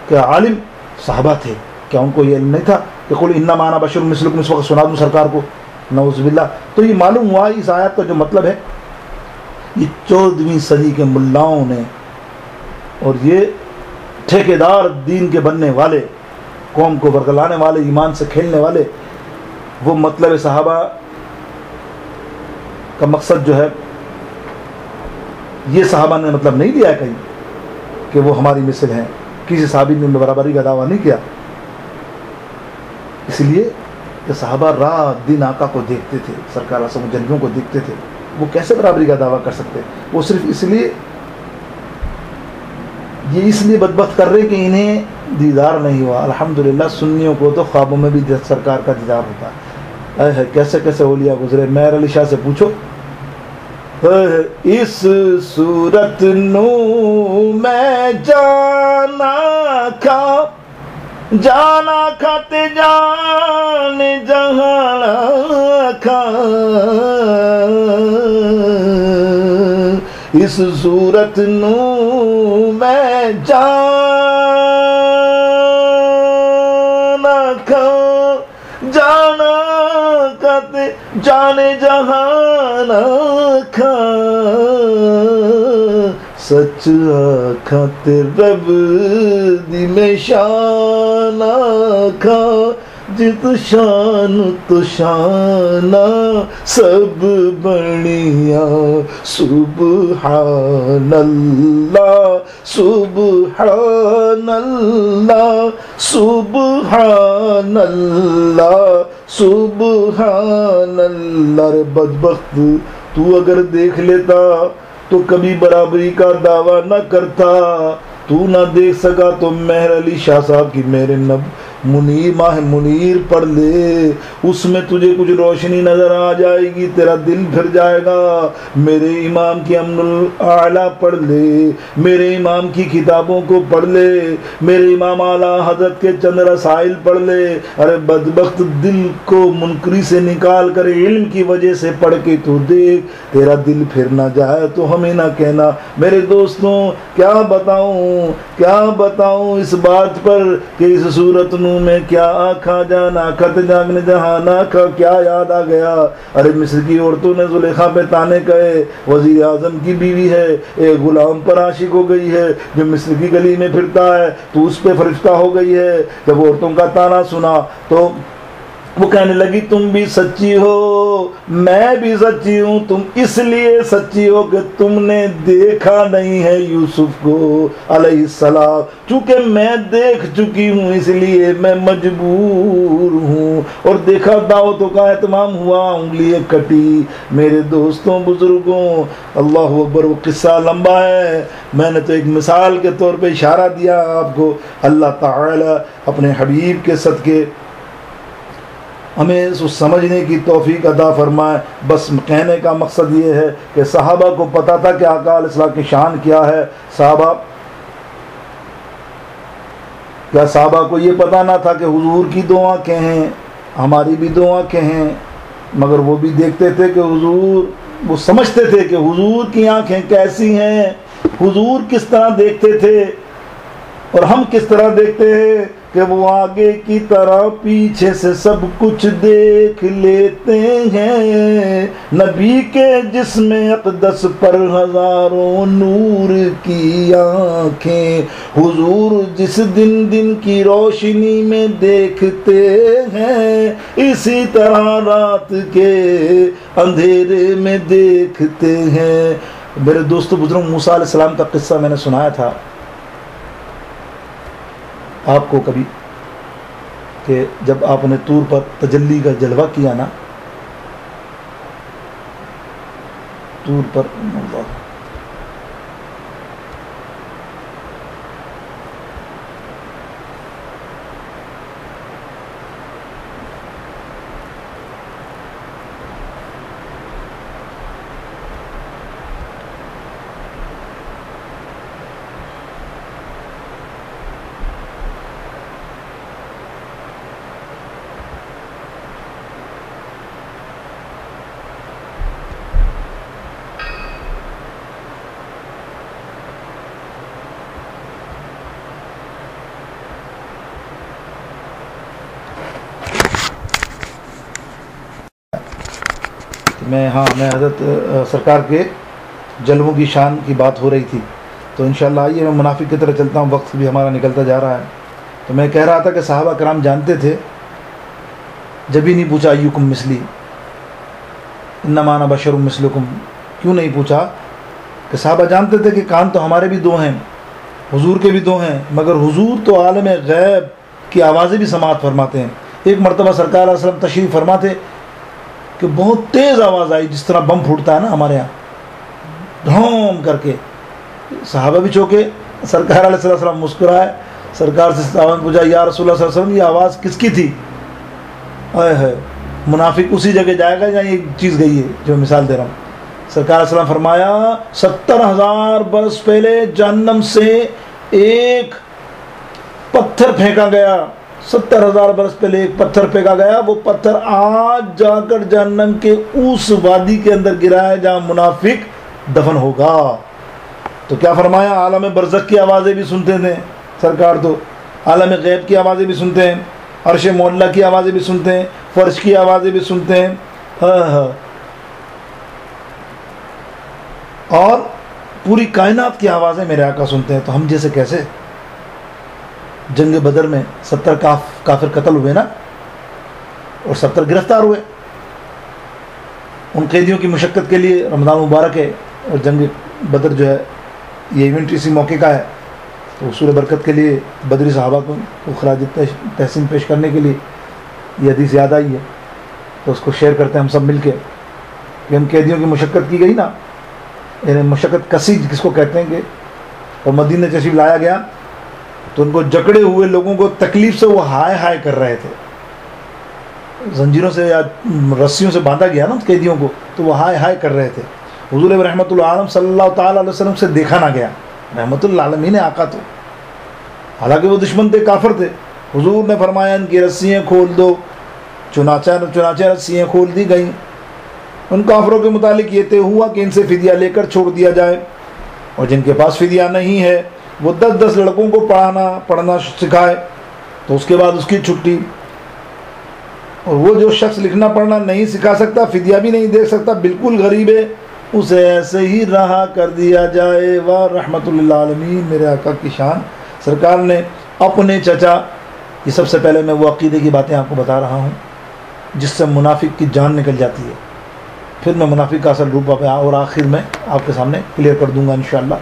کے عالم صحابہ تھے، کیا ان کو یہ علم نہیں تھا کہ قل انما انا بشر مثلکم اس وقت سنا دوں سرکار کو؟ نعوذ باللہ. تو یہ معلوم ہوا اس آیت کا جو مطلب ہے یہ 14ویں صدی کے ملاؤں نے اور یہ ٹھیکیدار دین کے بننے والے، قوم کو برگلانے والے، ایمان سے کھیلنے والے، وہ مطلب صحابہ کا مقصد جو ہے یہ صحابہ نے مطلب نہیں دیا کہیں کہ وہ ہماری مثل ہیں. کسی صحابی نے برابری کا دعویٰ نہیں کیا. اس لیے کہ صحابہ رات دن آقا کو دیکھتے تھے, سرکار اعظم جنگوں کو دیکھتے تھے. وہ کیسے برابری کا دعویٰ کر سکتے؟ وہ صرف اس لیے بدبخت کر رہے کہ انہیں دیدار نہیں ہوا. الحمدللہ سنیوں کو تو خوابوں میں بھی سرکار کا دیدار ہوتا ہے. کیسے کیسے اولیاء گزرے. مہر علی شاہ سے پوچھو, اس صورت نو میں جانا کھاتے جان جہانا کھا, اس صورت نو میں جانا کھاتے جانے جہانا کھا, سچ آکھاتے رب دی میں شان آکھا, جت شان تو شانہ سب بڑھیا. سبحان اللہ سبحان اللہ سبحان اللہ سبحان اللہ. رے بدبخت, تو اگر دیکھ لیتا تو کبھی برابری کا دعویٰ نہ کرتا. تو نہ دیکھ سکا تو مہر علی شاہ صاحب کی مہر منیر ماہ منیر پڑھ لے, اس میں تجھے کچھ روشنی نظر آ جائے گی, تیرا دل پھر جائے گا. میرے امام کی امن الاعلیٰ پڑھ لے, میرے امام کی کتابوں کو پڑھ لے, میرے امام اعلیٰ حضرت کے چند رسائل پڑھ لے. ارے بدبخت, دل کو منکری سے نکال کر علم کی وجہ سے پڑھ کے تو دیکھ, تیرا دل پھر نہ جائے تو ہمیں نہ کہنا. میرے دوستوں, کیا بتاؤں اس بات پر کہ اس صورت میں کیا آکھا جانا کھت جاگنے جہانا کا کیا یاد آ گیا. ارے مصر کی عورتوں نے زلیخا پہ تانے کہے, وزیر اعظم کی بیوی ہے, ایک غلام پر عاشق ہو گئی ہے جو مصر کی گلی میں پھرتا ہے, تو اس پہ فرشتہ ہو گئی ہے. جب عورتوں کا تانا سنا تو وہ کہنے لگی تم بھی سچی ہو, میں بھی سچی ہوں. تم اس لیے سچی ہو کہ تم نے دیکھا نہیں ہے یوسف کو علیہ السلام, چونکہ میں دیکھ چکی ہوں اس لیے میں مجبور ہوں. اور دیکھا دعوتوں کا اہتمام ہوا, انگلی کٹی. میرے دوستوں بزرگوں, اللہ اکبر. وہ قصہ لمبا ہے, میں نے تو ایک مثال کے طور پہ اشارہ دیا آپ کو. اللہ تعالی اپنے حبیب کے صدقے ہمیں اس سمجھنے کی توفیق عطا فرمائے. بس کہنے کا مقصد یہ ہے کہ صحابہ کو پتہ تھا کہ آقا علیہ السلام کی شان کیا ہے. صحابہ کو یہ پتہ نہ تھا کہ حضور کی دو آنکھیں ہیں, ہماری بھی دو آنکھیں ہیں, مگر وہ بھی دیکھتے تھے کہ حضور, وہ سمجھتے تھے کہ حضور کی آنکھیں کیسی ہیں, حضور کس طرح دیکھتے تھے اور ہم کس طرح دیکھتے ہیں کہ وہ آگے کی طرح پیچھے سے سب کچھ دیکھ لیتے ہیں. نبی کے جسم اقدس پر ہزاروں نور کی آنکھیں, حضور جس دن کی روشنی میں دیکھتے ہیں, اسی طرح رات کے اندھیرے میں دیکھتے ہیں. میرے دوستو بزرگ, موسیٰ علیہ السلام کا قصہ میں نے سنایا تھا آپ کو کبھی, کہ جب آپ نے طور پر تجلی کا جلوہ کیا نا, طور پر میں حضرت سرکار کے جلووں کی شان کی بات ہو رہی تھی. تو انشاءاللہ آئیے میں منافق کی طرح چلتا ہوں, وقت بھی ہمارا نکلتا جا رہا ہے. تو میں کہہ رہا تھا کہ صحابہ کرام جانتے تھے, جب ہی نہیں پوچھا ایکم مثلی انما انا بشر مثلکم, کیوں نہیں پوچھا کہ صحابہ جانتے تھے کہ کان تو ہمارے بھی دو ہیں، حضور کے بھی دو ہیں، مگر حضور تو عالم غیب کی آوازیں بھی سماعت فرماتے ہیں۔ ایک مرتبہ سرکار علیہ وسلم تشریف فرماتے کہ بہت تیز آواز آئی، جس طرح بم پھوٹتا ہے نا ہمارے یہاں، دھوم کر کے، صحابہ بھی چوکے، سرکار علیہ السلام مسکرائے، سرکار سے صحابہ نے پوچھا یا رسول اللہ صلی اللہ علیہ وسلم یہ آواز کس کی تھی؟ اے ہے منافق اسی جگہ جائے گا جہاں یہ چیز گئی ہے جو مثال دے رہا ہوں۔ سرکار علیہ السلام فرمایا 70,000 برس پہلے جہنم سے ایک پتھر پھینکا گیا، 70,000 برس پہلے ایک پتھر پھینکا گیا، وہ پتھر آج جا کر جہنم کے اس وادی کے اندر گرا ہے جہاں منافق دفن ہوگا۔ تو کیا فرمایا؟ عالم برزخ کی آوازیں بھی سنتے تھے سرکار، تو عالم غیب کی آوازیں بھی سنتے ہیں، عرش معلیٰ کی آوازیں بھی سنتے ہیں، فرش کی آوازیں بھی سنتے ہیں، اور پوری کائنات کی آوازیں میرے آقا سنتے ہیں۔ تو ہم جیسے کیسے؟ جنگ بدر میں 70 کافر قتل ہوئے نا، اور 70 گرفتار ہوئے۔ ان قیدیوں کی مشقت کے لیے رمضان مبارک ہے، اور جنگ بدر جو ہے یہ ایونٹ اسی موقع کا ہے، تو حصول برکت کے لیے بدری صحابہ کو خراج تحسین پیش کرنے کے لیے یہ حدیث یاد آئی ہے، تو اس کو شیئر کرتے ہیں ہم سب مل کے کہ ان قیدیوں کی مشقت کی گئی نا، یعنی مشقت کسی جس کو کہتے ہیں، کہ اور مدینہ تشریف لایا گیا تو ان کو جکڑے ہوئے لوگوں کو تکلیف سے وہ ہائے ہائے کر رہے تھے، زنجیروں سے یا رسیوں سے باندھا گیا نا قیدیوں کو، تو وہ ہائے ہائے کر رہے تھے۔ حضور رحمۃ اللہ عالم صلی اللہ تعالیٰ علیہ وسلم سے دیکھا نہ گیا، رحمۃ اللہ عالمین آقا تو، حالانکہ وہ دشمن تھے، کافر تھے۔ حضور نے فرمایا ان کی رسیاں کھول دو، چنانچہ رسیاں کھول دی گئیں۔ ان کافروں کے متعلق یہ طے ہوا کہ ان سے فدیہ لے کر چھوڑ دیا جائے، اور جن کے پاس فدیہ نہیں ہے وہ 10 لڑکوں کو پڑھنا سکھائے، تو اس کے بعد اس کی چھٹی۔ اور وہ جو شخص لکھنا پڑھنا نہیں سکھا سکتا، فدیہ بھی نہیں دے سکتا، بالکل غریب ہے، اسے ایسے ہی رہا کر دیا جائے۔ واہ رحمۃ اللہ عالمین، میرے آقا کی شان۔ سرکار نے اپنے چچا، یہ سب سے پہلے میں وہ عقیدے کی باتیں آپ کو بتا رہا ہوں جس سے منافق کی جان نکل جاتی ہے، پھر میں منافق کا اصل روپ اور آخر میں آپ کے سامنے کلیئر کر دوں گا انشاءاللہ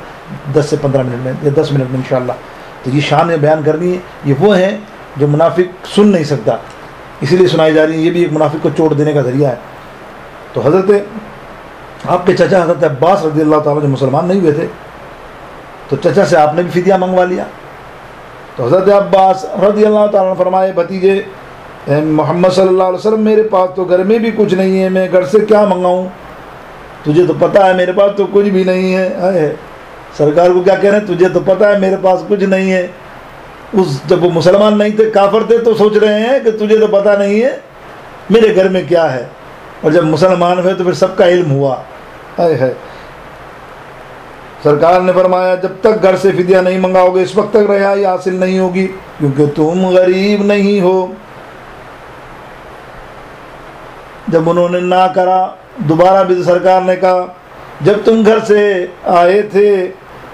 10 سے 15 منٹ میں یا 10 منٹ میں انشاءاللہ۔ تو یہ شان بیان کرنی ہے، یہ وہ ہے جو منافق سن نہیں سکتا، اسی لیے سنائی جا رہی ہے، یہ بھی ایک منافق کو چوٹ دینے کا ذریعہ ہے۔ تو حضرت آپ کے چچا حضرت عباس رضی اللہ تعالیٰ جو مسلمان نہیں ہوئے تھے، تو چچا سے آپ نے بھی فدیہ منگوا لیا۔ تو حضرت عباس رضی اللہ تعالیٰ نے فرمائے بھتیجے اے محمد صلی اللہ علیہ وسلم، میرے پاس تو گھر میں بھی کچھ نہیں ہے، میں گھر سے کیا منگاؤں؟ تجھے تو پتہ ہے میرے پاس تو کچھ بھی نہیں ہے۔ سرکار کو کیا کہہ رہے ہیں؟ تجھے تو پتہ ہے میرے پاس کچھ نہیں ہے۔ جب وہ مسلمان نہیں تھے، کافر تھے، تو سوچ رہے ہیں کہ تجھے تو پتہ نہیں ہے میرے گھر میں کیا ہے، اور جب مسلمان ہوئے تو پھر سب کا علم ہوا۔ سرکار نے فرمایا جب تک گھر سے فدیہ نہیں منگاؤ گے اس وقت تک رہائی حاصل نہیں ہوگی، کیونکہ تم غریب نہیں ہو۔ جب انہوں نے نہ کرا، دوبارہ بھی سرکار نے کہا جب تم گھر سے آئے تھے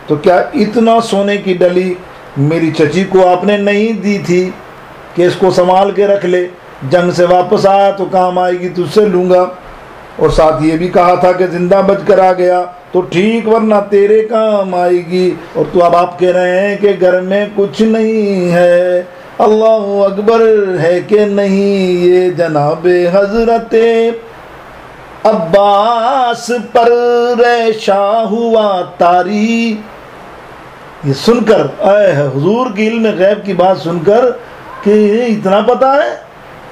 تو کیا اتنا سونے کی ڈلی میری چچی کو آپ نے نہیں دی تھی کہ اس کو سنبھال کے رکھ لے، جنگ سے واپس آیا تو کام آئے گی، تجھ سے لوں گا۔ اور ساتھ یہ بھی کہا تھا کہ زندہ بچ کر آ گیا تو ٹھیک، ورنہ تیرے کام آئے گی۔ اور تو اب آپ کہہ رہے ہیں کہ گھر میں کچھ نہیں ہے۔ اللہ اکبر، ہے کہ نہیں یہ جناب حضرت عباس پر ریشہ ہوا طاری۔ یہ سن کر اے حضور کی علم غیب کی بات سن کر کہ اتنا پتا ہے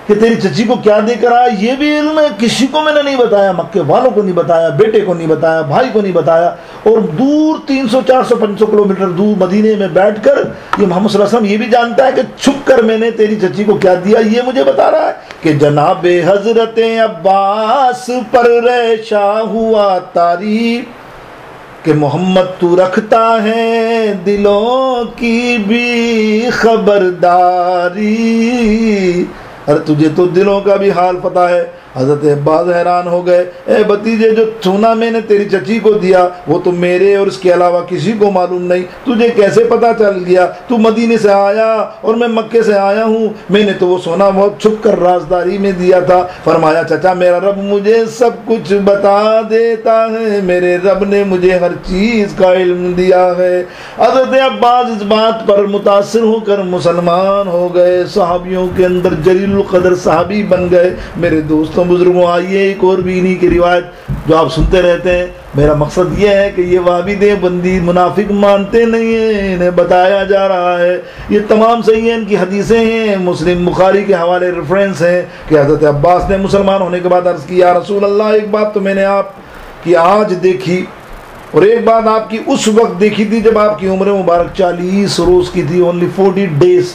کہ تیری چچی کو کیا دے کر آیا، یہ بھی علم ہے، کسی کو میں نے نہیں بتایا، مکے والوں کو نہیں بتایا، بیٹے کو نہیں بتایا، بھائی کو نہیں بتایا، اور دور 300 400 500 کلومیٹر دور مدینے میں بیٹھ کر یہ محمد صلی اللہ علیہ وسلم یہ بھی جانتا ہے کہ چھپ کر میں نے تیری چچی کو کیا دیا، یہ مجھے بتا رہا ہے کہ جناب حضرت عباس پر ریشہ ہوا طاری، کہ محمد تو رکھتا ہے دلوں کی بھی خبرداری۔ ارے تجھے تو دلوں کا بھی حال پتہ ہے، حضرت عباس حیران ہو گئے، اے بھتیجے جو سونا میں نے تیری چچی کو دیا وہ تو میرے اور اس کے علاوہ کسی کو معلوم نہیں، تجھے کیسے پتا چل گیا؟ تو مدینے سے آیا اور میں مکے سے آیا ہوں، میں نے تو وہ سونا بہت چھپ کر رازداری میں دیا تھا۔ فرمایا چچا میرا رب مجھے سب کچھ بتا دیتا ہے، میرے رب نے مجھے ہر چیز کا علم دیا ہے۔ حضرت عباس اس بات پر متاثر ہو کر مسلمان ہو گئے، صحابیوں کے اندر جلیل القدر صحابی بن گئے۔ میرے دوستوں بزرگوں، آئیے ایک اور بھی انہی کی روایت جو آپ سنتے رہتے ہیں۔ میرا مقصد یہ ہے کہ یہ وہابی دیوبندی منافق مانتے نہیں ہیں، انہیں بتایا جا رہا ہے، یہ تمام صحیح ہیں، ان کی حدیثیں ہیں، مسلم بخاری کے حوالے ریفرنس ہیں کہ حضرت عباس نے مسلمان ہونے کے بعد عرض کیا، رسول اللہ ایک بات تو میں نے آپ کی آج دیکھی اور ایک بات آپ کی اس وقت دیکھی تھی جب آپ کی عمر مبارک 40 روز کی تھی، only 40 days،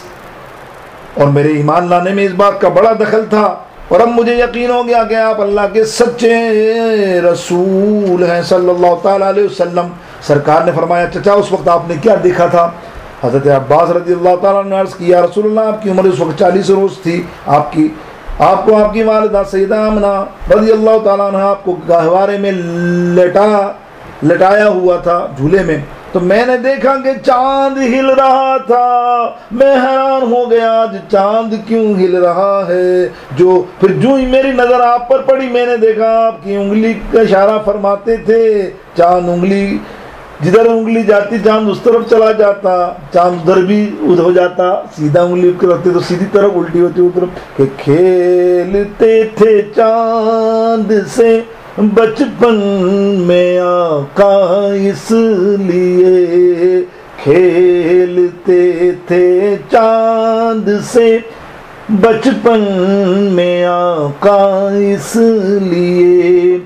اور میرے ایمان لانے میں اس بات کا بڑا دخل تھا، اور اب مجھے یقین ہو گیا کہ آپ اللہ کے سچے رسول ہیں صلی اللہ تعالیٰ علیہ وسلم۔ سرکار نے فرمایا چچا اس وقت آپ نے کیا دیکھا تھا؟ حضرت عباس رضی اللہ تعالیٰ نے عرض کیا، رسول اللہ آپ کی عمر اس وقت 40 روز تھی، آپ کو آپ کی والدہ سیدہ آمنہ رضی اللہ تعالیٰ عنہ آپ کو گہوارے میں لٹایا ہوا تھا جھولے میں، تو میں نے دیکھا کہ چاند ہل رہا تھا، میں حیران ہو گیا آج چاند کیوں ہل رہا ہے، پھر جو ہی میری نظر آپ پر پڑی میں نے دیکھا آپ کی انگلی کا اشارہ فرماتے تھے، چاند انگلی جدھر انگلی جاتی چاند اس طرف چلا جاتا، چاند ادھر بھی ادھر ہو جاتا، سیدھا انگلی رکھتے تو سیدھی طرف الٹی ہوتی ادھر، کہ کھیلتے تھے چاند سے بچپن میں آقا اس لیے، کھیلتے تھے چاند سے بچپن میں آقا اس لیے،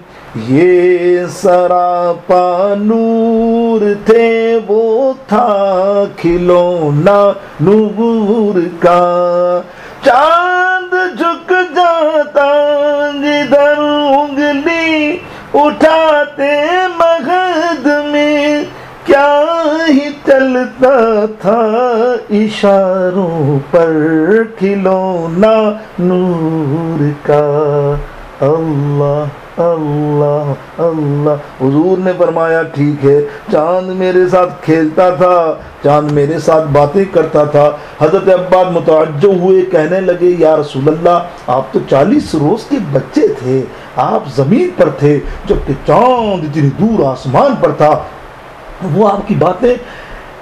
یہ سراپا نور تھے وہ تھا کھلونا نور کا، چاند جھک جاتا جدھر انگلی اٹھاتے مہد میں، کیا ہی چلتا تھا اشاروں پر کھلونا نور کا۔ اللہ اللہ اللہ، حضور نے فرمایا ٹھیک ہے، چاند میرے ساتھ کھیلتا تھا، چاند میرے ساتھ باتیں کرتا تھا۔ حضرت عباس متعجب ہوئے، کہنے لگے یا رسول اللہ آپ تو 40 روز کے بچے تھے، آپ زمین پر تھے جبکہ چاند اتنی دور آسمان پر تھا، وہ آپ کی باتیں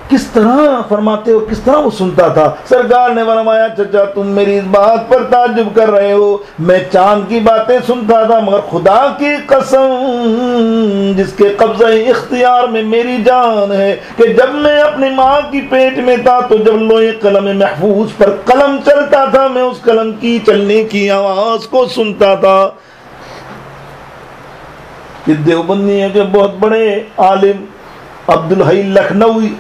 کس طرح فرماتے ہو، کس طرح وہ سنتا تھا؟ سرکار نے فرمایا چچا تم میری اس بات پر تعجب کر رہے ہو، میں چاند کی باتیں سنتا تھا مگر خدا کی قسم جس کے قبضہ اختیار میں میری جان ہے کہ جب میں اپنی ماں کی پیٹ میں تھا تو جب لوح قلم محفوظ پر قلم چلتا تھا میں اس قلم کی چلنے کی آواز کو سنتا تھا۔ یہ دیوبندی ہے کہ بہت بڑے عالم عبدالحی لکھنوی